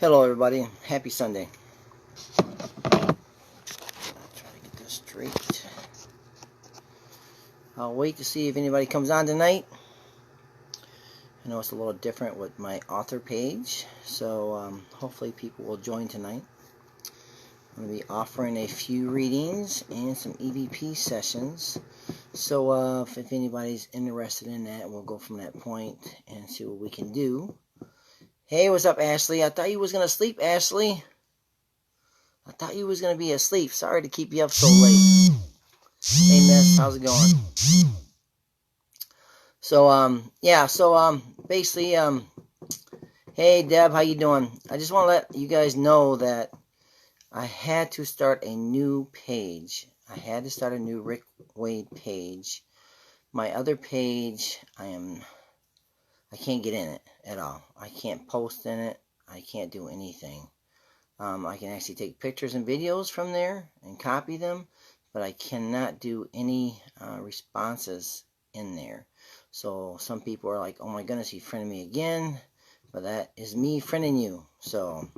Hello, everybody. Happy Sunday. Try to get this straight. I'll wait to see if anybody comes on tonight. I know it's a little different with my author page, so hopefully people will join tonight. I'm going to be offering a few readings and some EVP sessions. So if anybody's interested in that, we'll go from that point and see what we can do. Hey, what's up, Ashley? I thought you was going to sleep, Ashley. I thought you was going to be asleep. Sorry to keep you up so late. Hey, Miss, how's it going? So, basically, hey, Deb, how you doing? I just want to let you guys know that I had to start a new page. I had to start a new Rick Wade page. My other page, I can't get in it at all. I can't post in it. I can't do anything. I can actually take pictures and videos from there and copy them, but I cannot do any responses in there. So some people are like, oh my goodness, he friended me again, but that is me friending you. So,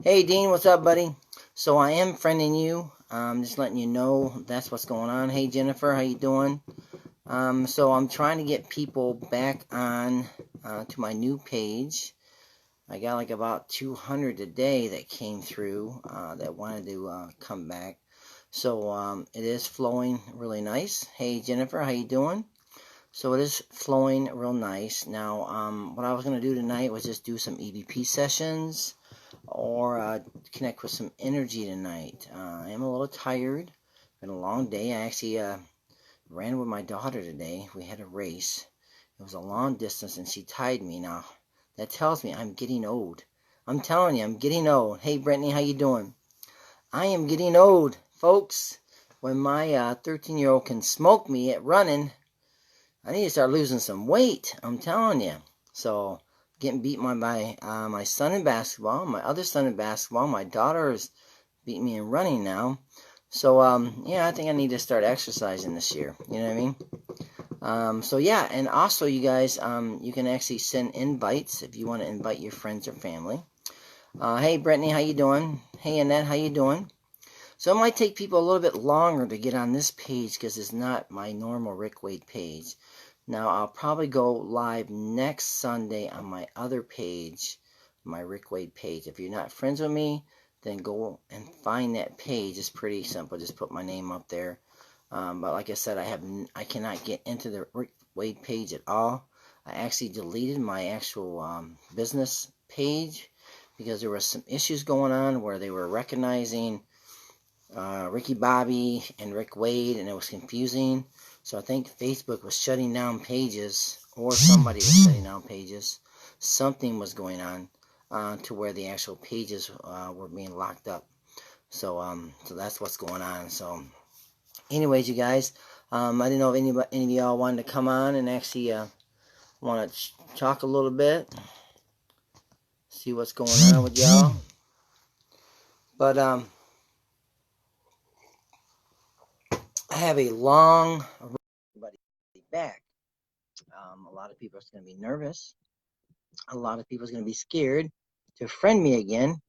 hey Dean, what's up, buddy? So I am friending you. Just letting you know that's what's going on. Hey Jennifer, how you doing? So I'm trying to get people back on to my new page. I got like about 200 today that came through that wanted to come back. So it is flowing really nice. Hey Jennifer, how you doing? So it is flowing real nice. Now, what I was going to do tonight was just do some EVP sessions or connect with some energy tonight. I am a little tired. Been a long day. I actually ran with my daughter today. We had a race. It was a long distance and she tied me. Now, that tells me I'm getting old. I'm telling you, I'm getting old. Hey, Brittany, how you doing? I am getting old, folks. When my 13-year-old can smoke me at running, I need to start losing some weight. I'm telling you. So, getting beat by my son in basketball, my other son in basketball. My daughter is beating me in running now. So, I think I need to start exercising this year. You know what I mean? And also you guys, you can actually send invites if you want to invite your friends or family. Hey, Brittany, how you doing? Hey, Annette, how you doing? So it might take people a little bit longer to get on this page because it's not my normal Rick Wade page. Now, I'll probably go live next Sunday on my other page, my Rick Wade page. If you're not friends with me, then go and find that page. It's pretty simple. Just put my name up there. But like I said, I cannot get into the Rick Wade page at all. I actually deleted my actual business page because there were some issues going on where they were recognizing Ricky Bobby and Rick Wade, and it was confusing. So I think Facebook was shutting down pages, or somebody was shutting down pages. Something was going on to where the actual pages were being locked up. So that's what's going on. So. Anyways, you guys, I didn't know if any of y'all wanted to come on and actually want to talk a little bit, see what's going on with y'all. But I have a long everybody back. A lot of people are going to be nervous. A lot of people are going to be scared to friend me again.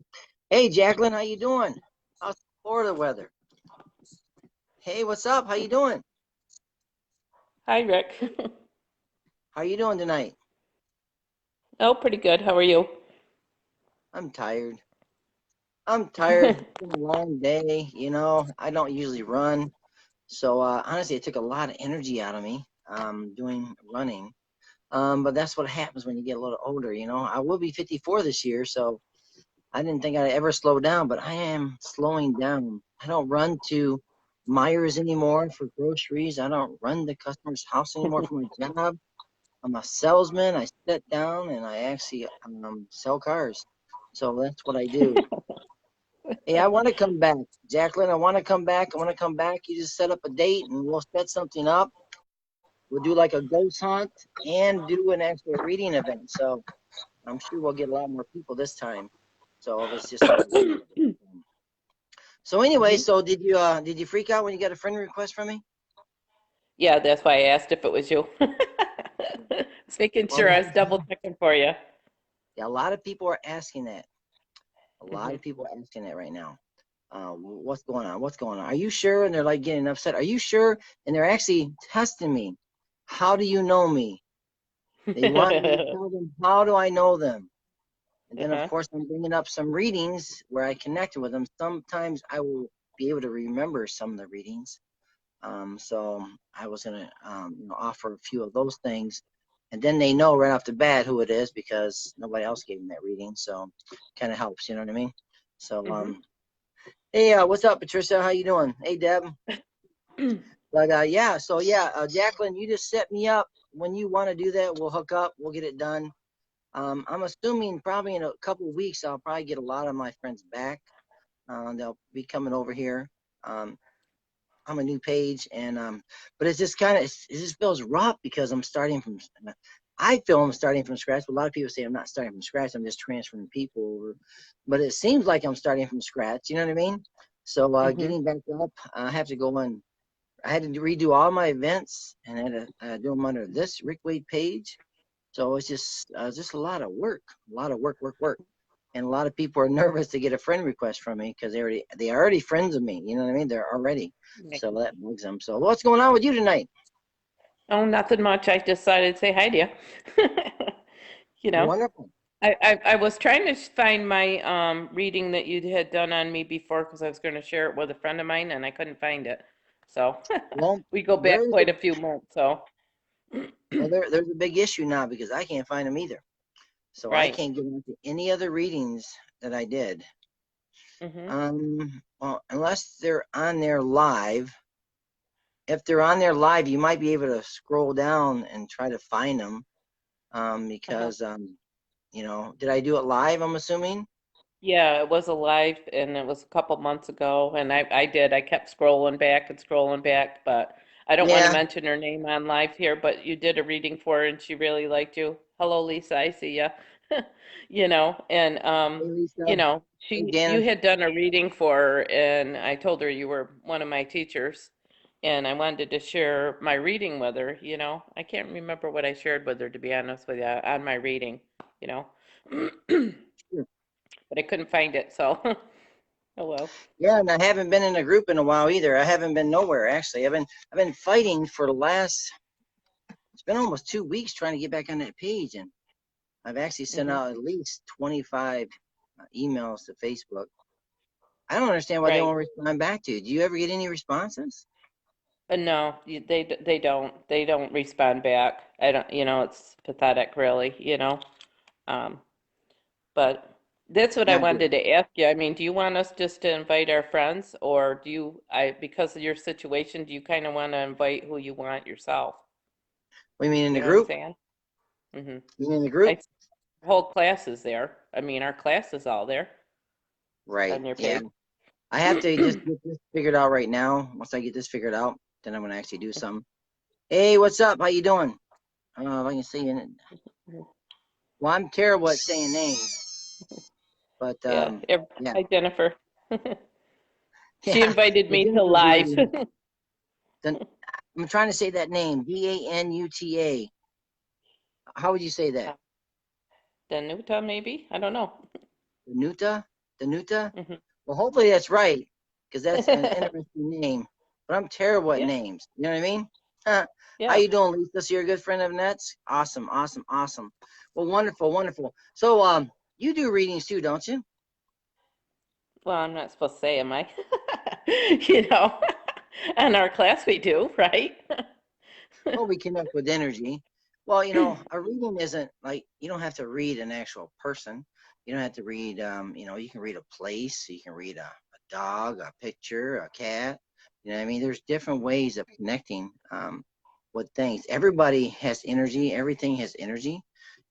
Hey, Jacqueline, how you doing? How's Florida weather? Hey, what's up? How you doing? Hi, Rick. How you doing tonight? Oh, pretty good. How are you? I'm tired. It's been a long day. I don't usually run. So honestly, it took a lot of energy out of me doing running. But that's what happens when you get a little older. I will be 54 this year, so I didn't think I'd ever slow down, but I am slowing down. I don't run to Myers anymore for groceries. I don't run the customer's house anymore for my job. I'm a salesman. I sit down and I actually sell cars. So that's what I do. Hey, I want to come back. Jacqueline, I want to come back. I want to come back. You just set up a date and we'll set something up. We'll do like a ghost hunt and do an actual reading event. So I'm sure we'll get a lot more people this time. So it's just so anyway, so did you freak out when you got a friend request from me? Yeah, that's why I asked if it was you. Just making Well, sure I was double checking for you. yeah, a lot of people are asking that. A lot Hmm. of people are asking that right now. What's going on? What's going on? Are you sure? And they're like getting upset. Are you sure? And they're actually testing me. How do you know me? They want me to tell them, how do I know them? And then, of Uh-huh. course, I'm bringing up some readings where I connected with them. Sometimes I will be able to remember some of the readings. So I was going to offer a few of those things. And then they know right off the bat who it is because nobody else gave them that reading. So kind of helps, you know what I mean? So, Hmm. hey, what's up, Patricia? How you doing? Hey, Deb. But yeah, so yeah, Jacqueline, you just set me up. When you want to do that, we'll hook up. We'll get it done. I'm assuming probably in a couple of weeks, I'll probably get a lot of my friends back. They'll be coming over here. Um, I'm a new page, and but it's just kind of it just feels rough because I'm starting from. I feel I'm starting from scratch. But a lot of people say I'm not starting from scratch. I'm just transferring people over. But it seems like I'm starting from scratch. You know what I mean? So Hmm. getting back up, I have to go on. I had to redo all my events and I had to do them under this Rick Wade page. So it's just a lot of work, work. And a lot of people are nervous to get a friend request from me because they are already friends of me. You know what I mean? They're already. So that bugs them. So what's going on with you tonight? Oh, nothing much. I decided to say hi to you. You know, Wonderful. I was trying to find my reading that you had done on me before because I was going to share it with a friend of mine and I couldn't find it. So Well, we go back there's a quite a few months. So there's a big issue now because I can't find them either. So I right. can't get into any other readings that I did. Hmm. Well, unless they're on there live. If they're on there live, you might be able to scroll down and try to find them. Uh-huh. Because did I do it live? I'm assuming. Yeah, it was a live and it was a couple months ago and I did. I kept scrolling back and scrolling back, but I don't want to Yeah. mention her name on live here, but you did a reading for her and she really liked you. Hello, Lisa, I see ya. And Hey, Lisa. Hey, you Janice. had done a reading for her and I told her you were one of my teachers and I wanted to share my reading with her. I can't remember what I shared with her to be honest with you on my reading, you know. Sure. But I couldn't find it, so oh well. Yeah, and I haven't been in a group in a while either. I haven't been nowhere actually. I've been fighting for the last. It's been almost 2 weeks trying to get back on that page, and I've actually sent Hmm. out at least 25 emails to Facebook. I don't understand why they Right. won't respond back to you. Do you ever get any responses? No, they don't respond back. I don't, it's pathetic, really. Um, but that's what I Yeah, wanted to ask you. I mean, do you want us just to invite our friends, or because of your situation, do you kind of want to invite who you want yourself? we mean in You the know what I'm group. saying? Mm-hmm. You mean in the group? I whole class is there. I mean, our class is all there Right. on your Yeah. page. I have to just get this figured out right now. Once I get this figured out, then I'm gonna actually do something. Hey, what's up? How you doing? If I can see you. Well, I'm terrible at saying names, but Yeah. yeah, Hi, Jennifer. She yeah. invited Well, me to Jennifer's live. reading. Then I'm trying to say that name, Danuta. How would you say that? Danuta, maybe? I don't know. Danuta, Danuta. Hmm. Well, hopefully that's right, because that's an interesting name. But I'm terrible at Yeah, names. You know what I mean? Huh. How yeah. you doing, Lisa? So you're a good friend of Net's? Awesome, awesome, awesome. Well, wonderful, wonderful. So, you do readings too, don't you? Well, I'm not supposed to say, am I? You know, in our class we do, right? Well, we connect with energy. Well, a reading isn't like you don't have to read an actual person. You don't have to read, you can read a place, you can read a dog, a picture, a cat. You know what I mean? There's different ways of connecting with things. Everybody has energy, everything has energy.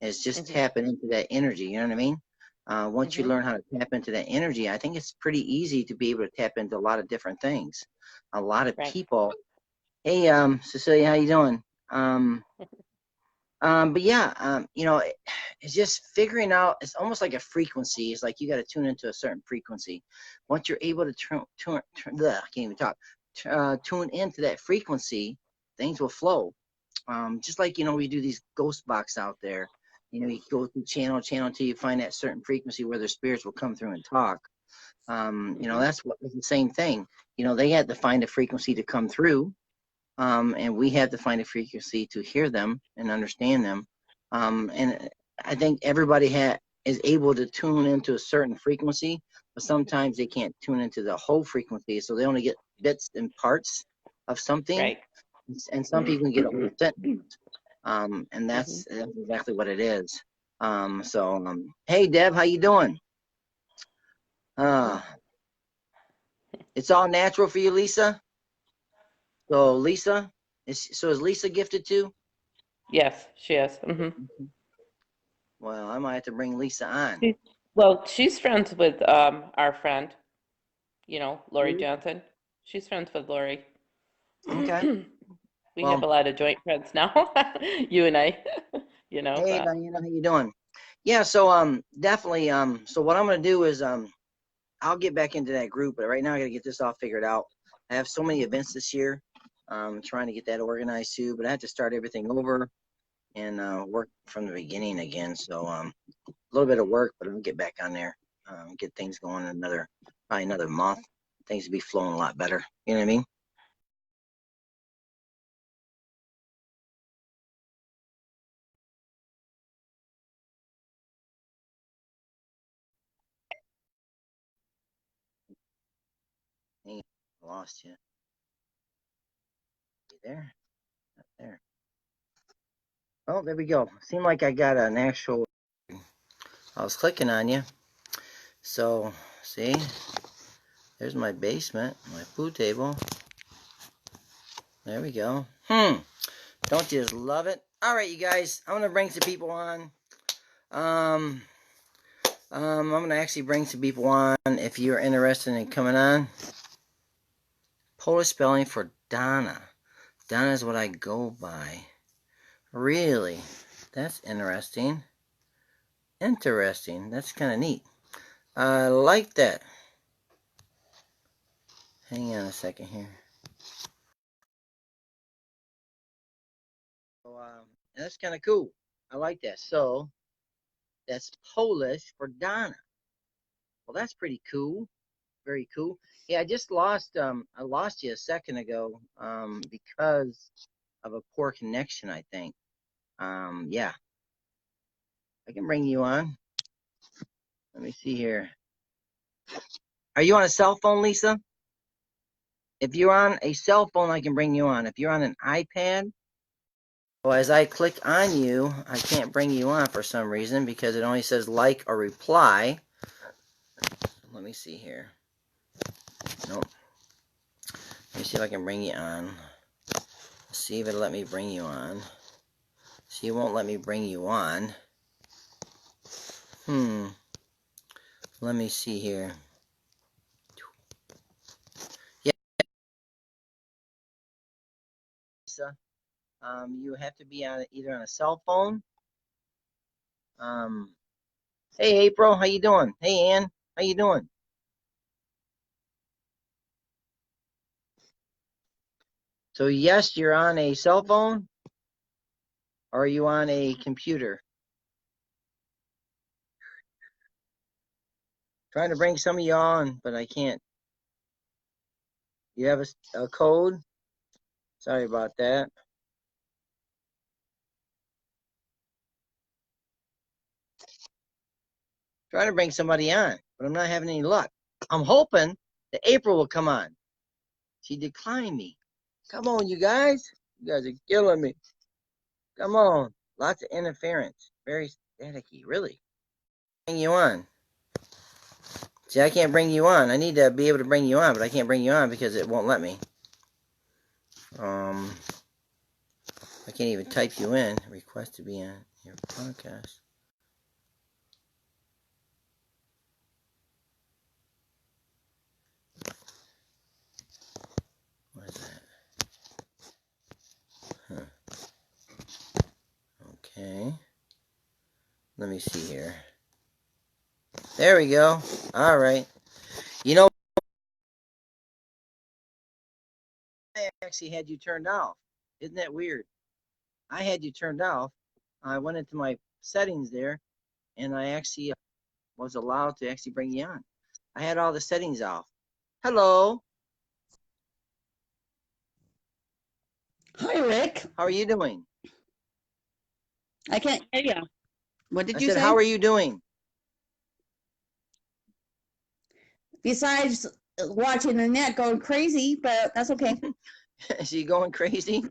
It's just Hmm. tapping into that energy. You know what I mean? Once you Hmm. learn how to tap into that energy, I think it's pretty easy to be able to tap into a lot of different things. A lot of Right. people. Hey, Cecilia, how you doing? Um, but yeah, it's just figuring out. It's almost like a frequency. It's like you got to tune into a certain frequency. Once you're able to I can't even talk. Tune into that frequency, things will flow. Just like we do these ghost box out there. You know, you go through channel until you find that certain frequency where the spirits will come through and talk. You know, that's what the same thing. You know, they had to find a frequency to come through, and we had to find a frequency to hear them and understand them. And I think everybody is able to tune into a certain frequency, but sometimes they can't tune into the whole frequency, so they only get bits and parts of something. Right. And some people get a whole sentence. And that's exactly what it is. Hey Deb, how you doing? It's all natural for you, Lisa. So Lisa, is Lisa gifted too? Yes, she is. Well, I might have to bring Lisa on. Well, she's friends with our friend, you know, Lori Johnson. She's friends with Lori. Okay. We have a lot of joint friends now, you and I, you know. Hey Diana, how you doing? Yeah, so definitely so what I'm gonna do is I'll get back into that group, but right now I gotta get this all figured out. I have so many events this year. Trying to get that organized too, but I have to start everything over and work from the beginning again. So a little bit of work, but I'll get back on there, get things going in probably another month. Things will be flowing a lot better. You know what I mean? Dang it, I lost you. You there? Not there. Oh, there we go. Seemed like I got an actual. I was clicking on you. So, see, there's my basement, my food table. There we go. Don't you just love it? All right, you guys, I'm gonna bring some people on. I'm gonna actually bring some people on if you're interested in coming on. Polish spelling for Donna. Donna is what I go by. Really? That's interesting. Interesting. That's kind of neat. I like that. Hang on a second here. So, that's kind of cool. I like that. So, that's Polish for Donna. Well, that's pretty cool. Very cool. Yeah, I lost you a second ago because of a poor connection, I think. Yeah. I can bring you on. Let me see here. Are you on a cell phone, Lisa? If you're on a cell phone, I can bring you on. If you're on an iPad, well, as I click on you, I can't bring you on for some reason because it only says like or reply. Let me see here. Nope. Let me see if I can bring you on. See if it'll let me bring you on. See, it won't let me bring you on. Let me see here. Yeah. Lisa, you have to be on either on a cell phone. Hey April, how you doing? Hey Ann, how you doing? So yes, you're on a cell phone, or are you on a computer? Trying to bring some of you on, but I can't. You have a code? Sorry about that. Trying to bring somebody on, but I'm not having any luck. I'm hoping that April will come on. She declined me. Come on, you guys. You guys are killing me. Come on. Lots of interference. Very staticky, really. Bring you on. See, I can't bring you on. I need to be able to bring you on, but I can't bring you on because it won't let me. I can't even type you in. Request to be on your podcast. What is that? Huh. Okay. Let me see here. There we go. All right. You know, I actually had you turned off. Isn't that weird? I had you turned off. I went into my settings there, and I actually was allowed to actually bring you on. I had all the settings off. Hello. Hi, Rick. How are you doing? I can't hear you. What did I you said, say? how are you doing? Besides watching the net going crazy, but that's okay. Is he going crazy?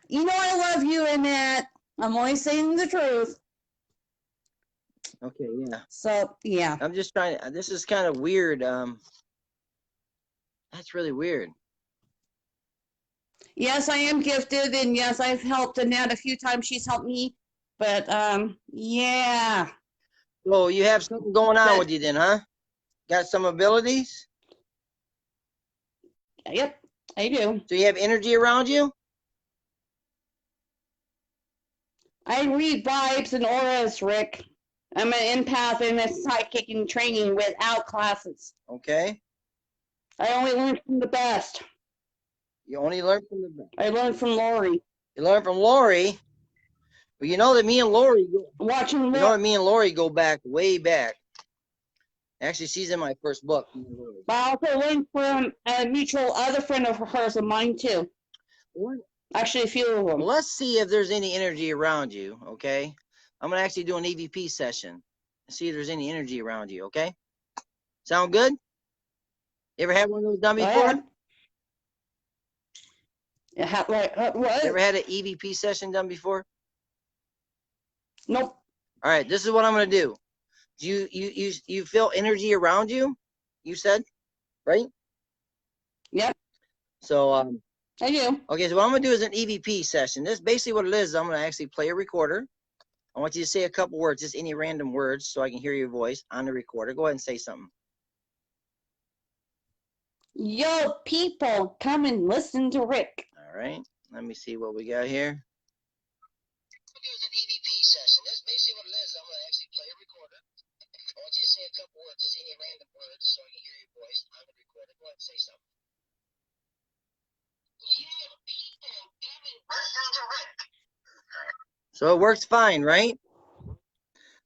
You know I love you, Annette. I'm only saying the truth. Okay, yeah. So, yeah. I'm just trying to, this is kind of weird. That's really weird. Yes, I am gifted, and yes, I've helped Annette a few times. She's helped me. But, yeah. So you have something going on But- with you then, huh? Got some abilities? Yep, I do. So you have energy around you? I read vibes and auras, Rick. I'm an empath and a psychic in training without classes. Okay. I only learn from the best. You only learn from the best. I learned from Lori. You learn from Lori. But you know that me and Lori, Watching you know Lori. that me and Lori go back, way back. Actually, she's in my first book. But I also learned from a mutual other friend of hers and mine too. What? Actually, a few of them. Well, let's see if there's any energy around you, okay? I'm going to actually do an EVP session and see if there's any energy around you, okay? Sound good? You ever had one of those done Go before? ahead. What? You ever had an EVP session done before? Nope. All right, this is what I'm going to do. Do you feel energy around you? You said, right? Yep, So, I do. okay, so what I'm going to do is an EVP session. This is basically what it is. I'm going to actually play a recorder. I want you to say a couple words, just any random words, so I can hear your voice on the recorder. Go ahead and say something. Yo, people, come and listen to Rick. All right, let me see what we got here. It's an EVP session. That's basically what it is. I'm going to actually play a recorder. I want you to say a couple words, just any random words, so I can hear your voice on the recorder. Go ahead and say something. Yo, people, come and listen to Rick. So it works fine, right?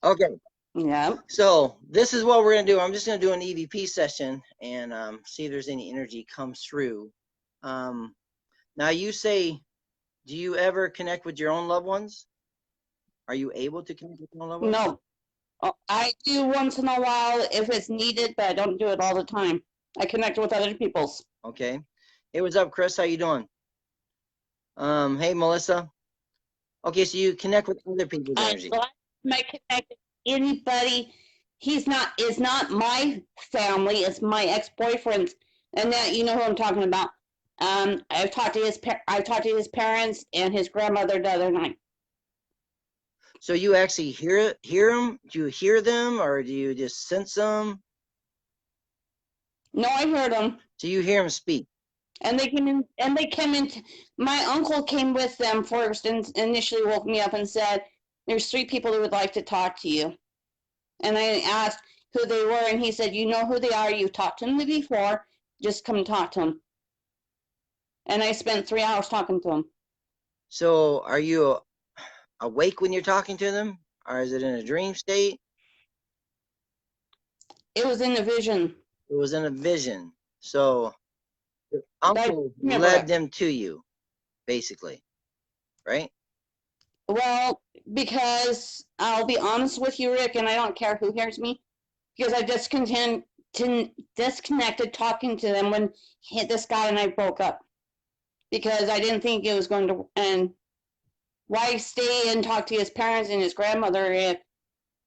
Okay. Yeah. So this is what we're going to do. I'm just going to do an EVP session and see if there's any energy comes through. Now you say, do you ever connect with your own loved ones? Are you able to connect with your own loved ones? No. I do once in a while if it's needed, but I don't do it all the time. I connect with other people's. Okay. Hey, what's up, Chris? How you doing? Hey, Melissa. Okay, so you connect with other people's energy. I connect with anybody. Is not my family. It's my ex-boyfriend's, and that you know who I'm talking about. I've talked to his parents and his grandmother the other night. So you actually hear them? Do you hear them, or do you just sense them? No, I heard them. So you hear them speak. And they came in. My uncle came with them first and initially woke me up and said, "There's 3 people who would like to talk to you." And I asked who they were, and he said, "You know who they are. You've talked to them before. Just come talk to them." And I spent 3 hours talking to them. So are you awake when you're talking to them, or is it in a dream state? It was in a vision. It was in a vision. So your uncle led them to you, basically, right? Well, because I'll be honest with you, Rick, and I don't care who hears me, because I disconnected talking to them when this guy and I broke up, because I didn't think it was going to. And why stay and talk to his parents and his grandmother if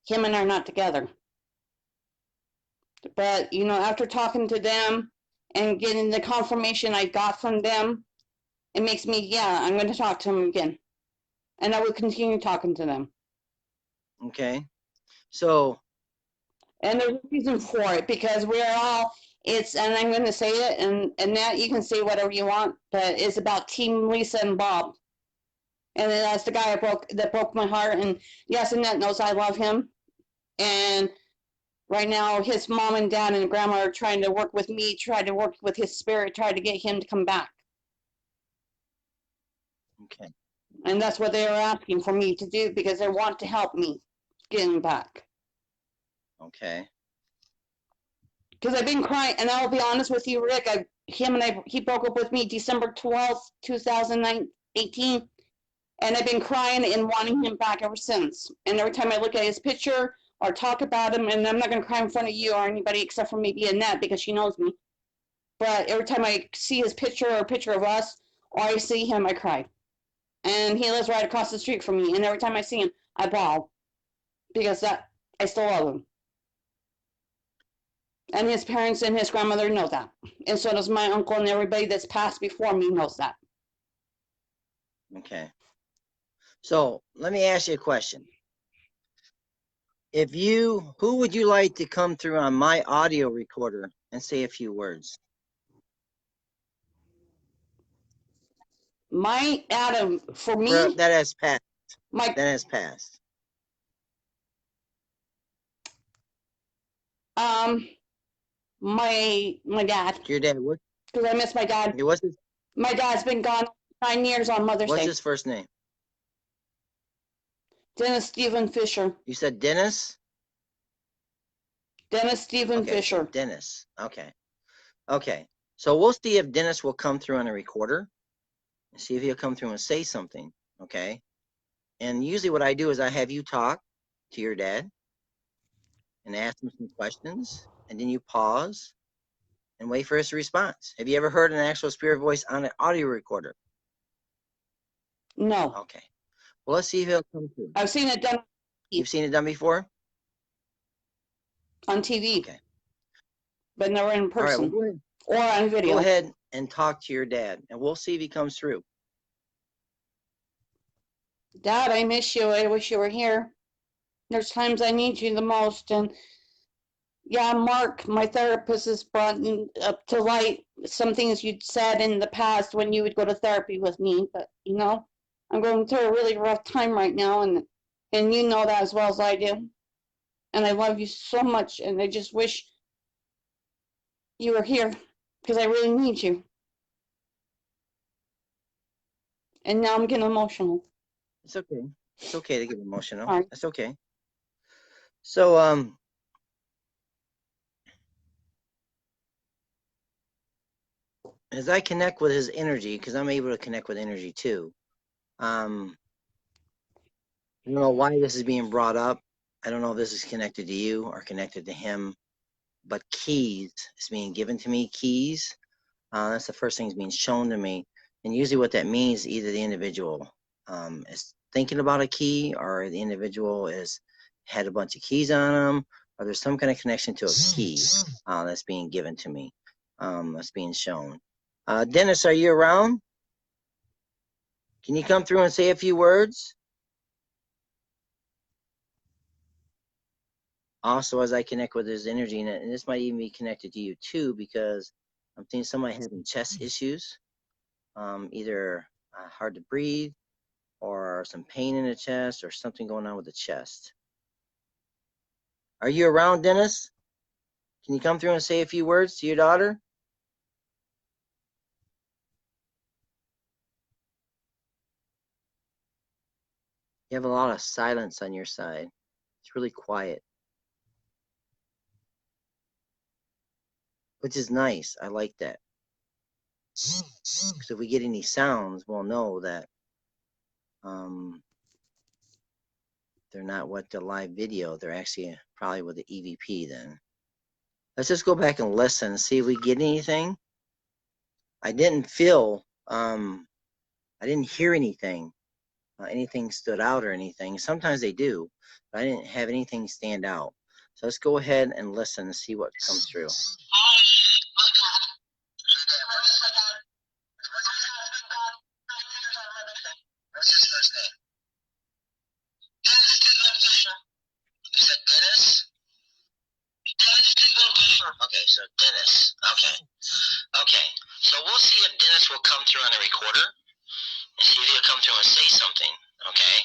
him and I are not together? But you know, after talking to them and getting the confirmation I got from them, it makes me, yeah, I'm going to talk to them again. And I will continue talking to them. Okay. So. And there's a reason for it, because we're all, and I'm going to say it, and that you can say whatever you want, but it's about Team Lisa and Bob. And that's the guy that broke my heart. And yes, Annette knows I love him. And right now, his mom and dad and grandma are trying to work with me, try to work with his spirit, try to get him to come back. Okay. And that's what they are asking for me to do because they want to help me getting back. Okay. Because I've been crying, and I'll be honest with you, Rick. He broke up with me December 12th, 2018, and I've been crying and wanting him back ever since. And every time I look at his picture or talk about him, and I'm not going to cry in front of you or anybody except for maybe Annette because she knows me. But every time I see his picture or a picture of us, or I see him, I cry. And he lives right across the street from me, and every time I see him, I bawl because I still love him. And his parents and his grandmother know that. And so does my uncle, and everybody that's passed before me knows that. Okay. So let me ask you a question. Who would you like to come through on my audio recorder and say a few words? My Adam, for me, That has passed. my That has passed. my dad, Your dad, what? because I miss my dad. What's his? My dad's been gone 9 years on Mother's What's Day. his first name? Dennis Stephen Fisher. You said Dennis. Dennis Stephen Okay, so Fisher. Dennis. Okay. Okay. So we'll see if Dennis will come through on a recorder and see if he'll come through and say something. Okay. And usually what I do is I have you talk to your dad and ask him some questions, and then you pause and wait for his response. Have you ever heard an actual spirit voice on an audio recorder? No. Okay. Well, let's see if he'll come through. I've seen it done. You've seen it done before? On TV. Okay. But never in person. All right, well, go ahead. Or on video. Go ahead and talk to your dad, and we'll see if he comes through. Dad, I miss you. I wish you were here. There's times I need you the most. And yeah, Mark, my therapist, has brought up to light some things you'd said in the past when you would go to therapy with me. But, I'm going through a really rough time right now. And you know that as well as I do. And I love you so much. And I just wish you were here because I really need you. And now I'm getting emotional. It's okay. It's okay to get emotional. All right. That's okay. So, as I connect with his energy, because I'm able to connect with energy too, I don't know why this is being brought up. I don't know if this is connected to you or connected to him, but keys is being given to me. Keys. That's the first thing that's being shown to me. And usually what that means, either the individual is thinking about a key, or the individual is had a bunch of keys on them, or there's some kind of connection to a key that's being given to me, that's being shown. Dennis, are you around? Can you come through and say a few words? Also, as I connect with his energy, and this might even be connected to you too, because I'm seeing somebody having chest issues, either hard to breathe, or some pain in the chest, or something going on with the chest. Are you around, Dennis? Can you come through and say a few words to your daughter? You have a lot of silence on your side. It's really quiet, which is nice. I like that. Because if we get any sounds, we'll know that they're not with the live video. They're actually probably with the EVP then. Let's just go back and listen and see if we get anything. I didn't feel, I didn't hear anything. Anything stood out or anything. Sometimes they do, but I didn't have anything stand out. So let's go ahead and listen and see what comes through. Okay, so Dennis. Okay. So we'll see if Dennis will come through on a recorder and see if he'll come through and say something. Okay.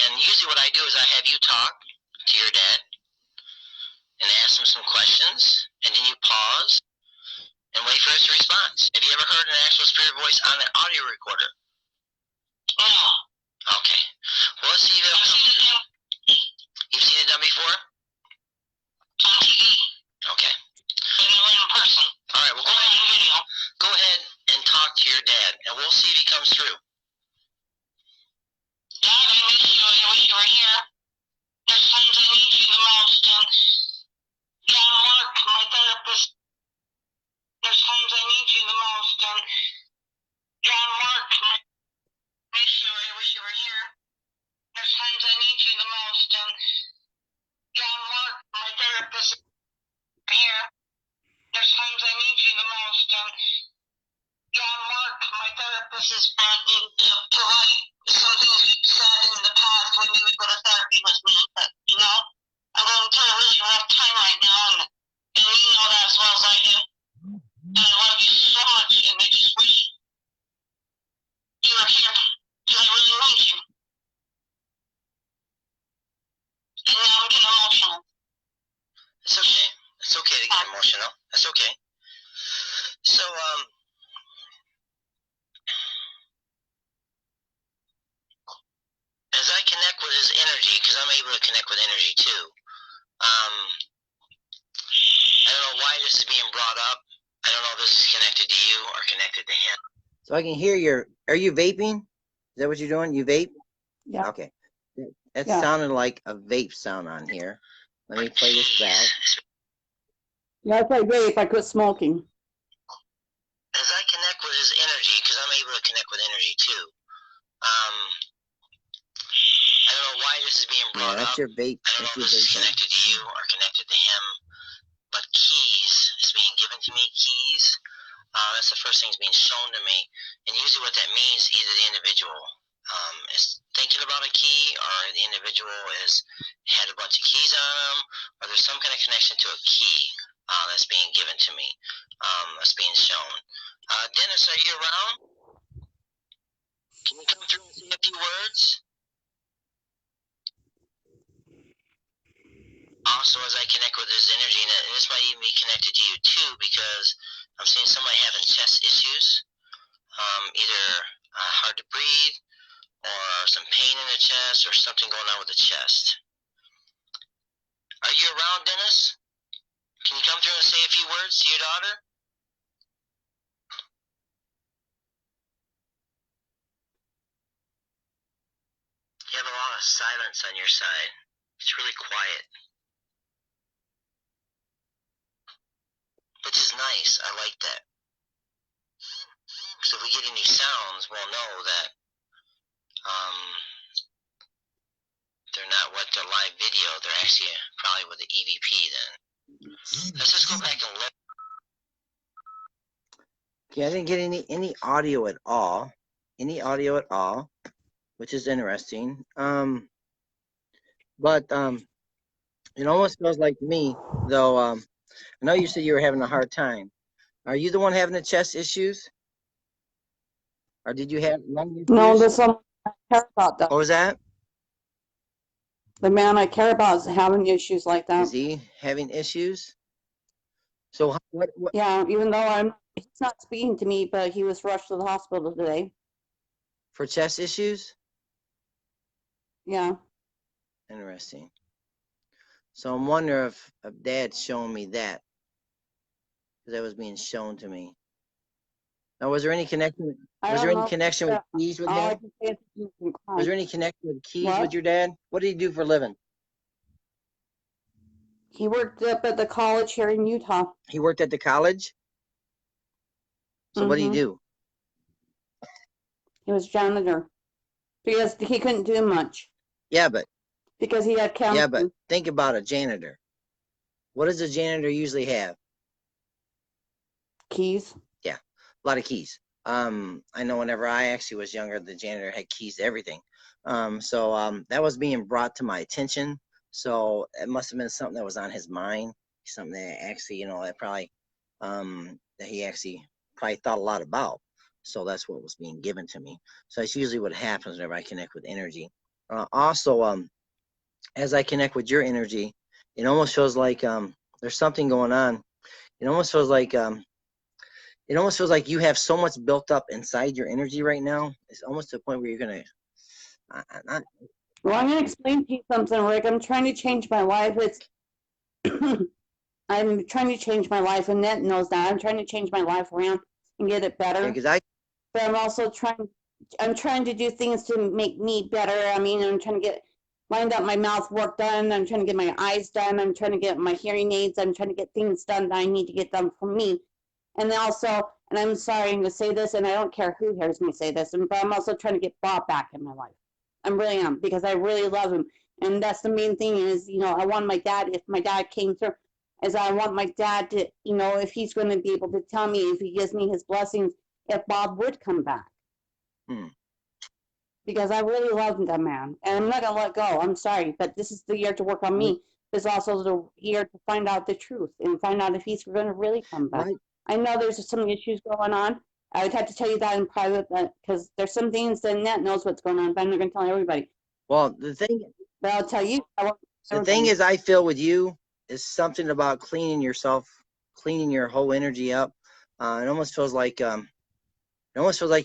And usually what I do is I have you talk to your dad and ask him some questions, and then you pause and wait for his response. Have you ever heard an actual spirit voice on an audio recorder? No. Okay. Well, let's see if it'll come through. You've seen it done before? On TV. Okay. Never in person. All right. Well, go ahead and talk to your dad, and we'll see if he comes through. Dad, I miss you. I wish you were here. There's times I need you the most, and yeah, Mark, my therapist. There's times I need you the most, and yeah, Mark, I miss you. I wish you were here. There's times I need you the most, and yeah, Mark, my therapist. Here. There's times I need you the most, and yeah, Mark, my therapist is brought me to light some things we've said in the past when you would go to therapy with me, but you know, I'm going through a really rough time right now, and you know that as well as I do. And I love you so much, and I just wish you were here, because I really need you. And now I'm getting emotional. It's okay. It's okay to get emotional. That's okay. So, as I connect with his energy, because I'm able to connect with energy too, I don't know why this is being brought up. I don't know if this is connected to you or connected to him. So I can hear are you vaping? Is that what you're doing? You vape? Yeah. Okay. That Yeah. sounded like a vape sound on here. Let me play this back. Yeah, if I vape, I quit smoking. As I connect with his energy, because I'm able to connect with energy too, I don't know why this is being brought up. Your vape. I don't know if this is connected to you or connected to him, but keys is being given to me. Keys. That's the first thing that's being shown to me, and usually what that means, either the individual is thinking about a key, or the individual has had a bunch of keys on them, or there's some kind of connection to a key that's being given to me, that's being shown. Dennis, are you around? Can you come through and say a few words? Also, as I connect with his energy, and this might even be connected to you too, because I'm seeing somebody having chest issues, either hard to breathe, or some pain in the chest, or something going on with the chest. Are you around, Dennis? Can you come through and say a few words to your daughter? You have a lot of silence on your side. It's really quiet. Which is nice. I like that. So if we get any sounds, we'll know that they're not with the live video. They're actually probably with the EVP then. Let's just go back and look. Okay, I didn't get any audio at all. Any audio at all, which is interesting. But it almost feels like me, though. I know you said you were having a hard time. Are you the one having the chest issues? Or did you have lung issues? No, there's someone I care about that. What was that? The man I care about is having issues like that. Is he having issues? So what? Yeah, even though he's not speaking to me, but he was rushed to the hospital today. For chest issues? Yeah. Interesting. So I'm wondering if Dad's showing me that, because that was being shown to me. Now, was there any connection? Was there any connection with keys with Dad? Was there any connection with keys with your dad? What did he do for a living? He worked up at the college here in Utah. He worked at the college? So what did he do? He was janitor. Because he couldn't do much. Yeah, but. Because he had cancer. Yeah, but think about a janitor. What does a janitor usually have? Keys. Yeah, a lot of keys. I know whenever I actually was younger, the janitor had keys to everything. So that was being brought to my attention. So it must have been something that was on his mind, something that actually, that probably, that he actually probably thought a lot about. So that's what was being given to me. So that's usually what happens whenever I connect with energy. Also, as I connect with your energy, it almost feels like there's something going on. It almost feels like it almost feels like you have so much built up inside your energy right now. It's almost to the point where you're gonna not. Well, I'm gonna explain to you something, Rick. I'm trying to change my life. It's I'm trying to change my life, and Net knows that. I'm trying to change my life around and get it better. Because I But I'm also trying to do things to make me better. I mean, I'm trying to get lined up my mouth work done. I'm trying to get my eyes done. I'm trying to get my hearing aids. I'm trying to get things done that I need to get done for me. And then also, and I'm sorry to say this, and I don't care who hears me say this, but I'm also trying to get Bob back in my life. I really am, because I really love him. And that's the main thing is, you know, I want my dad, if my dad came through, is I want my dad to, you know, if he's going to be able to tell me, if he gives me his blessings, if Bob would come back. Because I really love that man, and I'm not gonna let go. I'm sorry, but this is the year to work on me. This is also the year to find out the truth and find out if he's going to really come back. Right. I know there's some issues going on. I would have to tell you that in private, because there's some things that Net knows what's going on, but I'm not gonna tell everybody. Well, the thing But I'll tell you. the thing is, I feel with you is something about cleaning yourself, cleaning your whole energy up. It almost feels like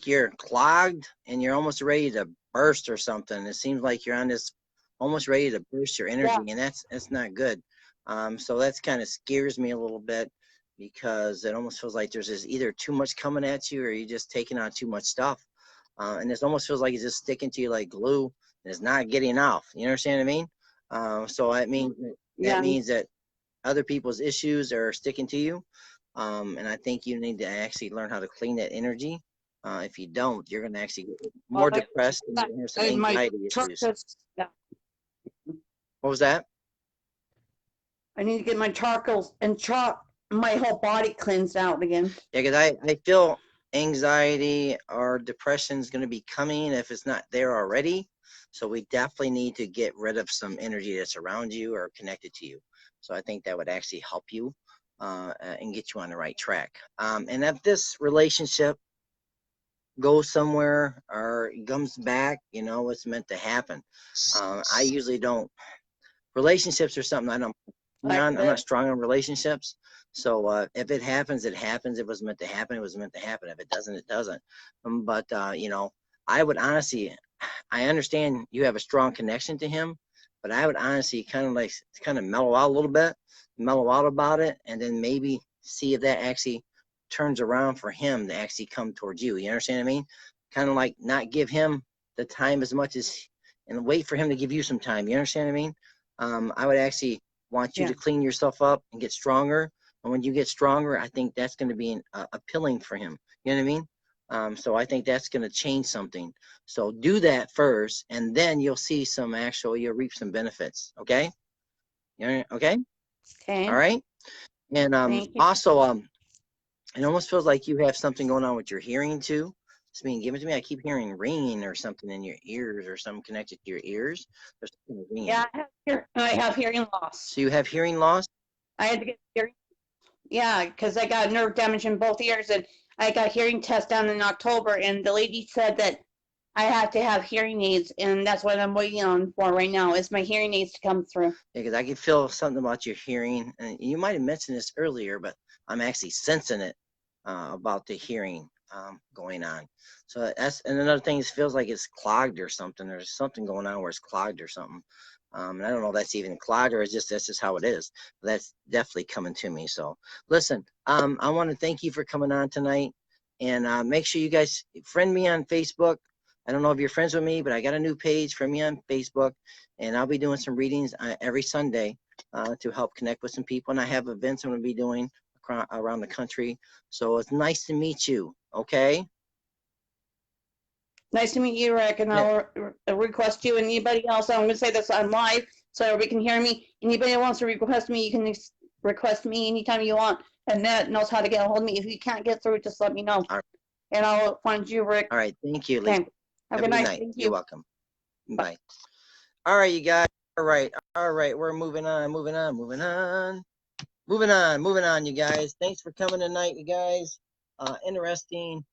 you're clogged and you're almost ready to burst or something. It seems like you're on this almost ready to burst your energy, and that's not good. So that's kind of scares me a little bit, because it almost feels like there's just either too much coming at you or you're just taking on too much stuff. And it almost feels like it's just sticking to you like glue and it's not getting off. You understand what I mean? So that means that other people's issues are sticking to you. And I think you need to actually learn how to clean that energy. If you don't, you're going to actually get more depressed and you're going to have some anxiety issues. What was that? I need to get my charcoals and my whole body cleansed out again. Yeah, because I feel anxiety or depression is going to be coming if it's not there already. So we definitely need to get rid of some energy that's around you or connected to you. So I think that would actually help you and get you on the right track. And if this relationship goes somewhere or comes back, you know, it's meant to happen. I usually don't. Relationships are something I don't. I'm not strong on relationships. So if it happens, it happens. If it was meant to happen, it was meant to happen. If it doesn't, it doesn't. But you know, I would honestly, I understand you have a strong connection to him, but I would honestly kind of mellow out a little bit, mellow out about it, and then maybe see if that actually turns around for him to actually come towards you. You understand what I mean? Kind of like not give him the time as much as, and wait for him to give you some time. You understand what I mean? I would actually want you to clean yourself up and get stronger. And when you get stronger, I think that's going to be appealing for him. You know what I mean? So I think that's going to change something. So do that first, and then you'll see you'll reap some benefits. Okay? Okay? Okay. All right? And also, it almost feels like you have something going on with your hearing too. It's being given to me. I keep hearing ringing or something in your ears, or something connected to your ears. There's something ringing. Yeah, I have hearing loss. So you have hearing loss? I had to get hearing. Yeah, because I got nerve damage in both ears, and I got hearing test done in October, and the lady said that I have to have hearing aids, and that's what I'm waiting on for right now, is my hearing aids to come through. Yeah, because I can feel something about your hearing, and you might have mentioned this earlier, but I'm actually sensing it about the hearing going on. So and another thing, it feels like it's clogged or something. There's something going on where it's clogged or something. And I don't know if that's even clogged or that's just how it is. But that's definitely coming to me. So listen, I want to thank you for coming on tonight, and make sure you guys friend me on Facebook. I don't know if you're friends with me, but I got a new page. Friend me on Facebook, and I'll be doing some readings every Sunday to help connect with some people. And I have events I'm going to be doing around the country. So it's nice to meet you. Okay. Nice to meet you, Rick, and I'll request you and anybody else. I'm going to say this on live so everybody can hear me. Anybody that wants to request me, you can request me anytime you want, and that knows how to get a hold of me. If you can't get through, just let me know. All right. And I'll find you, Rick. All right. Thank you, Lisa. Okay. Have a good night. Thank you. You're welcome. Bye. All right, you guys. All right. We're moving on, you guys. Thanks for coming tonight, you guys. Interesting.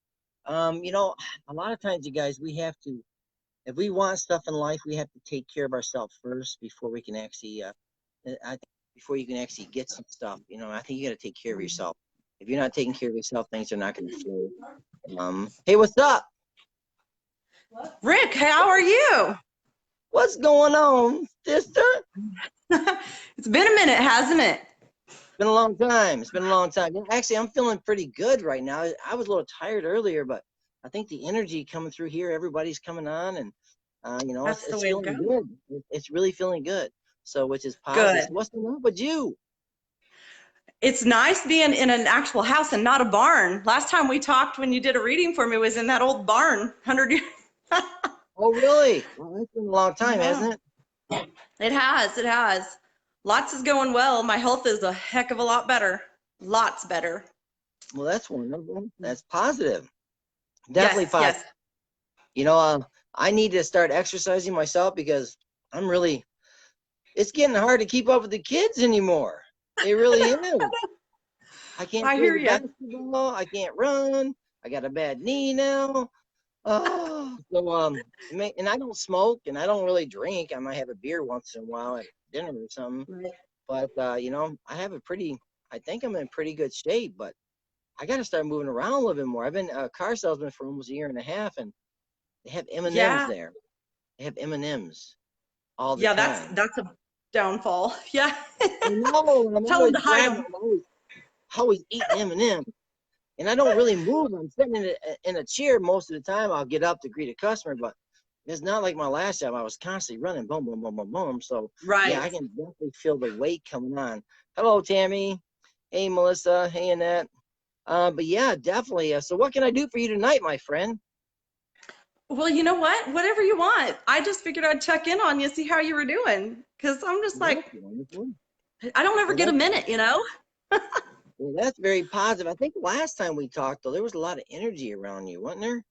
You know, a lot of times, you guys, we have to, if we want stuff in life, we have to take care of ourselves first before we can actually, before you can actually get some stuff. You know, I think you got to take care of yourself. if you're not taking care of yourself, things are not going to flow. Hey, what's up? Rick, how are you? What's going on, sister? It's been a minute, hasn't it? It's been a long time. It's been a long time. Actually, I'm feeling pretty good right now. I was a little tired earlier, but I think the energy coming through here, everybody's coming on, and That's the it's way to feeling go. good. It's really feeling good. So, which is positive. Good. So what's going on with you? It's nice being in an actual house and not a barn. Last time we talked when you did a reading for me was in that old barn, 100 years. Oh, really? Well, it's been a long time, Yeah. hasn't it? It has, it has. Lots is going well. My health is a heck of a lot better. Lots better. Well, that's wonderful. That's positive. Definitely Yes, positive. yes. I need to start exercising myself because it's getting hard to keep up with the kids anymore. It really is. I can't I play hear the you. basketball. I can't run. I got a bad knee now. Oh, and I don't smoke and I don't really drink. I might have a beer once in a while at dinner or something. Right. But I think I'm in pretty good shape. But I got to start moving around a little bit more. I've been a car salesman for almost a year and a half, and they have M&Ms Yeah. there. They have M&Ms all the Yeah, time. that's a downfall. Yeah. I know, and I'm Tell them always to hide driving. them. I'm always eating M&Ms. And I don't really move. I'm sitting in a chair most of the time. I'll get up to greet a customer, but it's not like my last job. I was constantly running, boom, boom, boom, boom, boom. So Right. yeah, I can definitely feel the weight coming on. Hello, Tammy. Hey, Melissa. Hey, Annette. But yeah, definitely. So what can I do for you tonight, my friend? Well, you know what? Whatever you want. I just figured I'd check in on you, see how you were doing. Because I'm just Well, like, that's wonderful. I don't ever Well, get a minute, you know? that's very positive. I think last time we talked, though, there was a lot of energy around you, wasn't there?